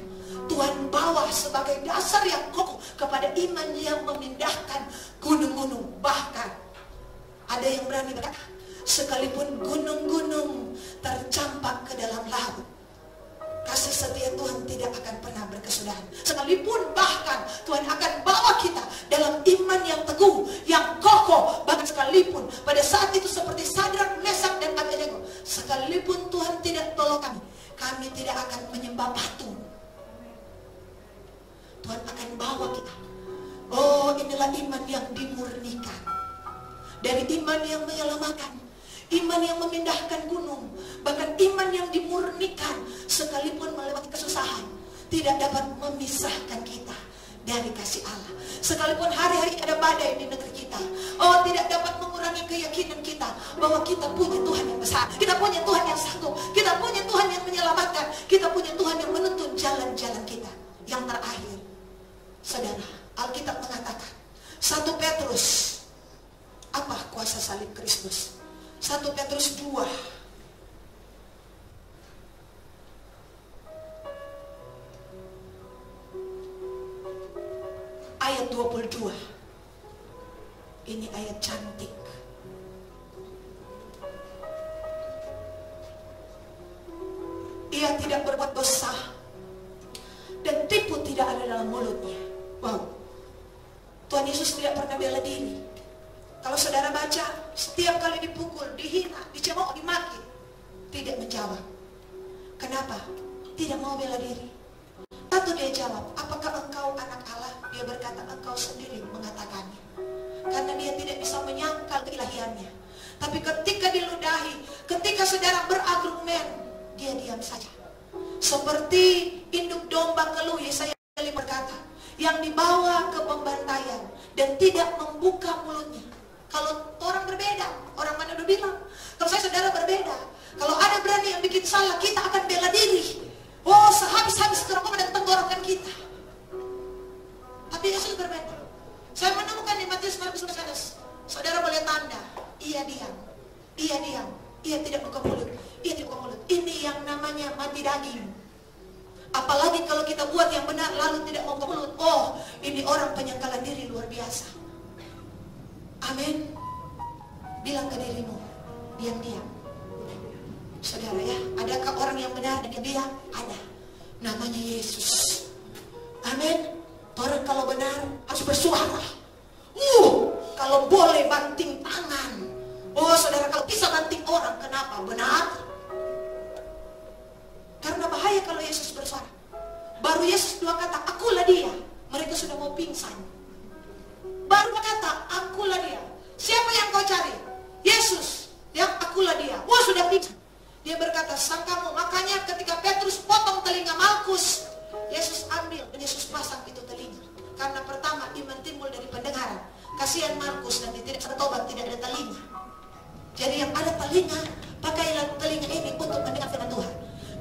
Tuhan bawa sebagai dasar yang kokoh kepada iman yang memindahkan gunung-gunung. Bahkan ada yang berani berkata, sekalipun gunung-gunung tercampak ke dalam laut, kasih setia Tuhan tidak akan pernah berkesudahan. Sekalipun bahkan Tuhan akan bawa kita dalam iman yang teguh, yang kokoh. Bahkan sekalipun pada saat itu seperti Sadrak, Mesak, dan Abednego, sekalipun Tuhan tidak tolong kami tidak akan menyembah patung. Tuhan akan bawa kita. Oh, inilah iman yang dimurnikan. Dari iman yang menyelamatkan, iman yang memindahkan gunung, bahkan iman yang dimurnikan, sekalipun melewati kesusahan, tidak dapat memisahkan kita dari kasih Allah. Sekalipun hari-hari ada badai di negeri kita, oh tidak dapat mengurangi keyakinan kita bahwa kita punya Tuhan yang besar, kita punya Tuhan yang sanggup, kita punya Tuhan yang menyelamatkan, kita punya Tuhan yang menuntun jalan-jalan kita. Yang terakhir, saudara, Alkitab mengatakan 1 Petrus, apa kuasa salib Kristus? 1 Petrus 2 ayat 22. Ini ayat cantik. Ia tidak berbuat dosa dan tipu tidak ada dalam mulutnya. Wow. Tuhan Yesus tidak pernah bela diri. Kalau saudara baca, setiap kali dipukul, dihina, dicemooh, dimaki, tidak menjawab. Kenapa? Tidak mau bela diri. Satu dia jawab, apakah engkau anak Allah? Dia berkata, engkau sendiri mengatakannya. Karena dia tidak bisa menyangkal keilahiannya. Tapi ketika diludahi, ketika saudara berargumen, dia diam saja. Seperti induk domba keluh, Yesaya berkata, yang dibawa ke pembantaian dan tidak membuka mulutnya. Kalau orang berbeda, orang mana udah bilang, kalau saya saudara berbeda, kalau ada berani yang bikin salah, kita akan bela diri. Oh, sehabis-habis kerongkongan dan tenggorokan kita. Tapi Yesus berbeda. Saya menemukan di Matius 19, saudara boleh tanda, ia diam, ia diam, ia tidak buka mulut, ia tidak buka mulut. Ini yang namanya mati daging. Apalagi kalau kita buat yang benar lalu tidak mau ke mulut. Oh, ini orang penyangkalan diri luar biasa. Amin. Bilang ke dirimu, diam-diam. Saudara ya, adakah orang yang benar dan diam? Ada. Namanya Yesus. Amin. Orang kalau benar harus bersuara. Kalau boleh banting tangan. Oh saudara, kalau bisa banting orang, kenapa? Benar. Karena bahaya kalau Yesus bersuara. Baru Yesus dua kata, akulah dia. Mereka sudah mau pingsan. Baru kata, akulah dia. Siapa yang kau cari? Yesus. Ya, akulah dia. Wah, sudah pingsan. Dia berkata, sang kamu. Makanya ketika Petrus potong telinga Malkus, Yesus ambil dan Yesus pasang itu telinga. Karena pertama, iman timbul dari pendengaran. Kasihan Malkus, dan dia tidak bertobat, tidak ada telinga. Jadi yang ada telinga, pakailah telinga ini untuk mendengar firman Tuhan.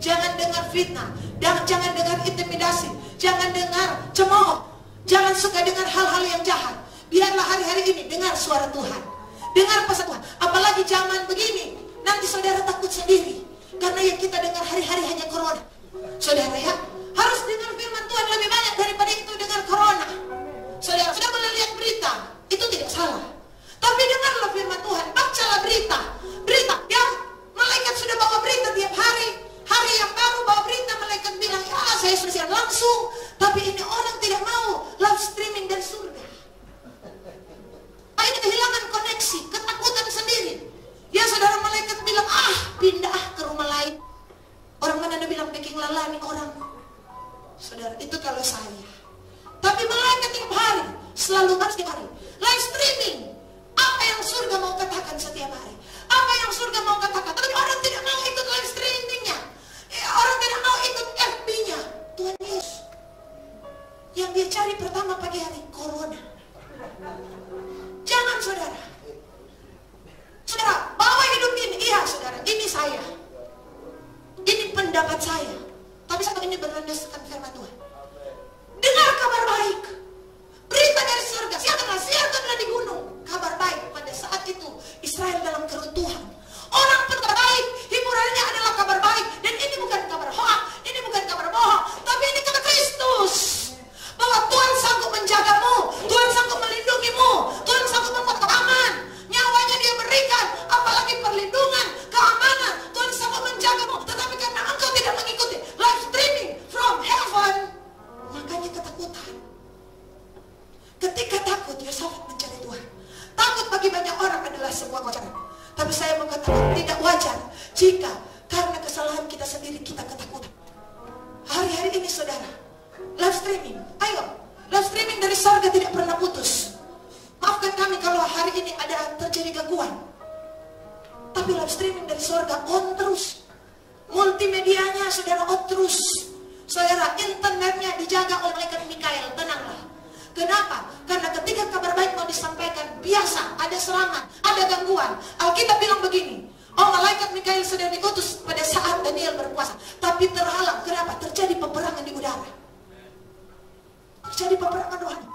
Jangan dengar fitnah, dan jangan dengar intimidasi, jangan dengar cemooh, jangan suka dengar hal-hal yang jahat. Biarlah hari-hari ini dengar suara Tuhan, dengar pesan Tuhan. Apalagi zaman begini, nanti saudara takut sendiri, karena yang kita dengar hari-hari hanya corona. Saudara ya, harus dengar firman Tuhan lebih banyak daripada itu dengar corona. Saudara sudah boleh lihat berita, itu tidak salah. Tapi dengarlah firman Tuhan, bacalah berita, yang malaikat sudah bawa berita tiap hari. Hari yang baru bawa berita, malaikat bilang, ya saya sudah siap langsung. Tapi ini orang tidak mau live streaming dari surga. Ini kehilangan koneksi, ketakutan sendiri. Ya saudara, malaikat bilang, pindah ke rumah lain. Orang mana ada bilang bikin lalani orang. Saudara, itu kalau saya. Tapi malaikat tiap hari, selalu harus tiap hari live streaming. Apa yang surga mau katakan setiap hari? Apa yang surga mau katakan? Tapi orang tidak mau ikut live streamingnya. Orang tidak mau ikut FB-nya. Tuhan Yesus. Yang dia cari pertama pagi hari, corona. Jangan saudara. Saudara, bawa hidup ini. Iya saudara, ini saya. Ini pendapat saya. Tapi saat ini berlandaskan firman Tuhan. Dengar kabar baik. Berita dari surga. Siarkanlah di gunung. Kabar baik. Pada saat itu Israel dalam keruntuhan. Orang berkabar baik, hiburannya adalah kabar baik. Dan ini bukan kabar hoak, ini bukan kabar bohong, tapi ini kabar Kristus. Bahwa Tuhan sanggup menjagamu, Tuhan sanggup melindungimu, Tuhan sanggup membuat aman. Nyawanya dia berikan, apalagi perlindungan, keamanan. Tuhan sanggup menjagamu. Tetapi karena engkau tidak mengikuti live streaming from heaven, makanya ketakutan. Ketika takut, Yosafat mencari Tuhan. Takut bagi banyak orang adalah sebuah kewajaran. Tapi saya mengatakan tidak wajar jika karena kesalahan kita sendiri kita ketakutan. Hari-hari ini saudara, live streaming, ayo, live streaming dari surga tidak pernah putus. Maafkan kami kalau hari ini ada terjadi gangguan. Tapi live streaming dari surga on terus. Multimedianya saudara on terus. Saudara, internetnya dijaga oleh malaikat Mikael, tenanglah. Kenapa? Karena ketika kabar baik mau disampaikan, biasa ada serangan, ada gangguan. Alkitab bilang begini, malaikat Mikael sedang diutus pada saat Daniel berpuasa, tapi terhalang. Kenapa? Terjadi peperangan di udara. Terjadi peperangan rohani.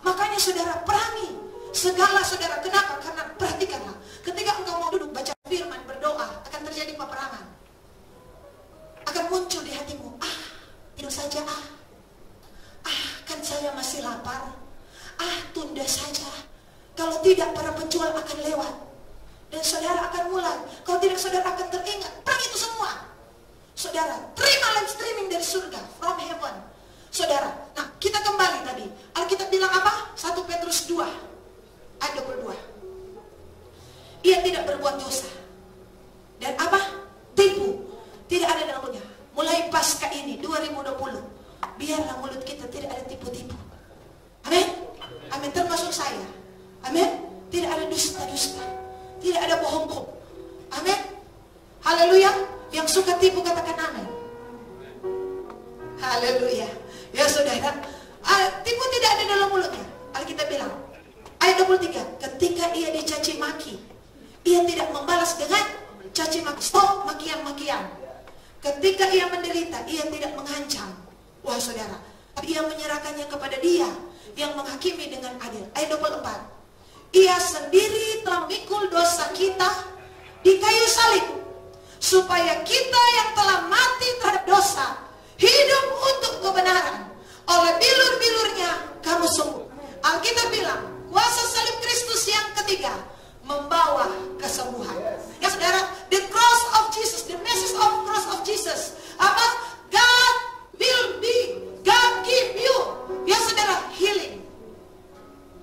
Makanya saudara, perangi segala saudara. Kenapa? Karena perhatikanlah, ketika engkau mau duduk baca firman, berdoa, akan terjadi peperangan. Akan muncul di hatimu, tidur saja, kan saya masih lapar. Tunda saja. Kalau tidak, para penjual akan lewat. Dan saudara akan mulai. Kalau tidak, saudara akan teringat. Perang itu semua. Saudara, terima live streaming dari surga. From heaven. Saudara, nah kita kembali tadi. Alkitab bilang apa? 1 Petrus 2 ayat 22. Ia tidak berbuat dosa. Dan apa? Tipu. Tidak ada dalam mulutnya. Mulai pasca ini, 2020. Biarlah mulut kita tidak ada tipu-tipu. Amin. Amin, termasuk saya. Amin. Tidak ada dusta-dusta, tidak ada bohong-bohong. Amin. Haleluya. Yang suka tipu katakan amin. Haleluya. Ya saudara, tipu tidak ada dalam mulutnya. Alkitab bilang ayat 23, ketika ia dicaci maki, ia tidak membalas dengan caci maki. Stop makian-makian. Ketika ia menderita, ia tidak mengancam. Wah saudara, tapi ia menyerahkannya kepada Dia yang menghakimi dengan adil. Ayat 24, ia sendiri telah memikul dosa kita di kayu salib, supaya kita yang telah mati terhadap dosa hidup untuk kebenaran. Oleh bilur-bilurnya kamu sembuh. Alkitab bilang, kuasa salib Kristus yang ketiga membawa kesembuhan. Ya saudara, the cross of Jesus, the message of cross of Jesus. Apa? God give you. Ya saudara, healing.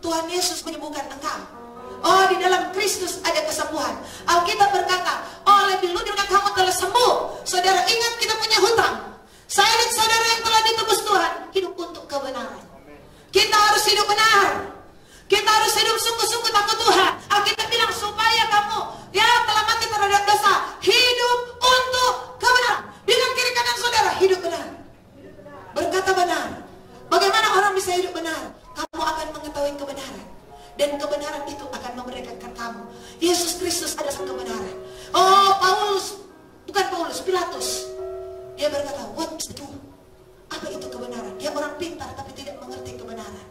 Tuhan Yesus menyembuhkan engkau. Oh, di dalam Kristus ada kesembuhan. Alkitab berkata, oleh bilurnya kamu telah sembuh. Saudara, ingat kita punya hutang. Saya dan saudara yang telah ditebus Tuhan, hidup untuk kebenaran. Kita harus hidup benar. Kita harus hidup sungguh-sungguh takut Tuhan. Alkitab bilang supaya kamu telah mati terhadap dosa, hidup untuk kebenaran. Bilang kiri kanan saudara, hidup benar. Berkata benar. Bagaimana orang bisa hidup benar? Kamu akan mengetahui kebenaran, dan kebenaran itu akan memerdekakan kamu. Yesus Kristus adalah sang kebenaran. Oh, Pilatus. Dia berkata, what is the truth? Apa itu kebenaran? Dia orang pintar tapi tidak mengerti kebenaran.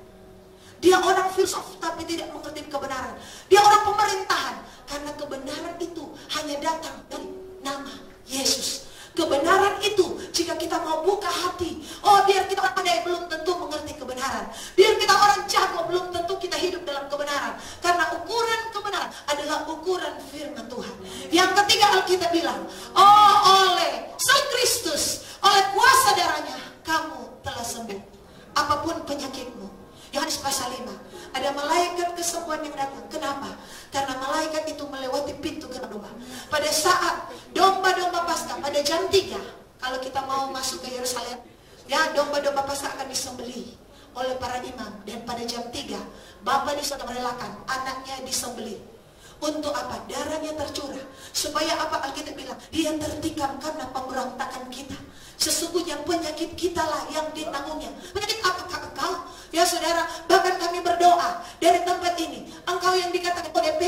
Dia orang filsuf tapi tidak mengerti kebenaran. Dia orang pemerintahan, karena kebenaran itu hanya datang dari nama Yesus. Kebenaran itu jika kita mau buka hati. Oh, biar kita orang pandai belum tentu mengerti kebenaran. Biar kita orang jago belum tentu kita hidup dalam kebenaran. Karena ukuran kebenaran adalah ukuran firman Tuhan. Yang ketiga Alkitab bilang, oh, oleh Sang Kristus, oleh kuasa darahnya kamu telah sembuh. Apapun penyakitmu. Yohanes pasal 5, ada malaikat kesembuhan yang datang. Kenapa? Karena malaikat itu melewati pintu gerbang domba. Pada saat domba-domba Paskah pada jam 3, kalau kita mau masuk ke Yerusalem, ya, domba-domba Paskah akan disembelih oleh para imam. Dan pada jam 3, Bapa di sorga merelakan anaknya disembelih. Untuk apa? Darahnya tercurah. Supaya apa? Alkitab bilang, dia tertikam karena pemberontakan kita. Sesungguhnya penyakit kita lah yang ditanggungnya. Penyakit apakah engkau? Ya saudara, bahkan kami berdoa dari tempat ini. Engkau yang dikatakan ODP,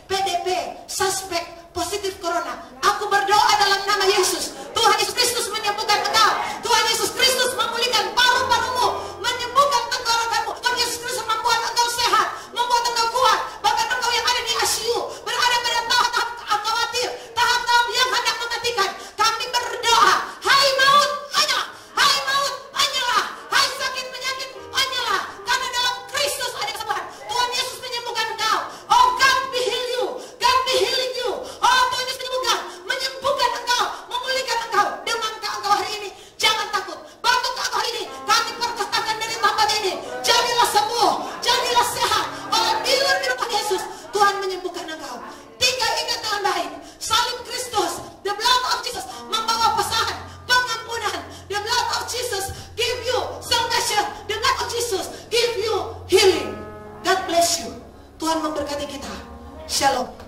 PDP, suspek, positif corona. Aku berdoa dalam nama Yesus. Tuhan Yesus Kristus menyembuhkan engkau. Tuhan Yesus Kristus memulihkan paru-parumu, menyembuhkan tenggorokanmu. Tuhan Yesus Kristus membuat engkau sehat, membuat engkau kuat. Bahkan engkau yang ada di ICU, berada pada tahap khawatir, tahap-tahap yang hendak mematikan. Kami berdoa, hai maut, hanyalah. Hai maut, hanyalah. Hai sakit penyakit, hanyalah. Karena dalam Kristus ada kesembuhan. Tuhan Yesus menyembuhkan engkau. Oh, God be heal you. God be healing you. Oh, Tuhan Yesus menyembuhkan engkau, memulihkan engkau. Demamkah engkau hari ini? Jangan takut. Batukkah engkau hari ini? Kami perkatakan dari tempat ini, jadilah sembuh, jadilah sehat. Oleh bilur-bilur Tuhan Yesus, Tuhan menyembuhkan engkau. 3, ingat dengan baik, salib Kristus, the blood of Jesus membawa pesan pengampunan. The blood of Jesus give you salvation. The blood of Jesus give you healing. God bless you. Tuhan memberkati kita. Shalom.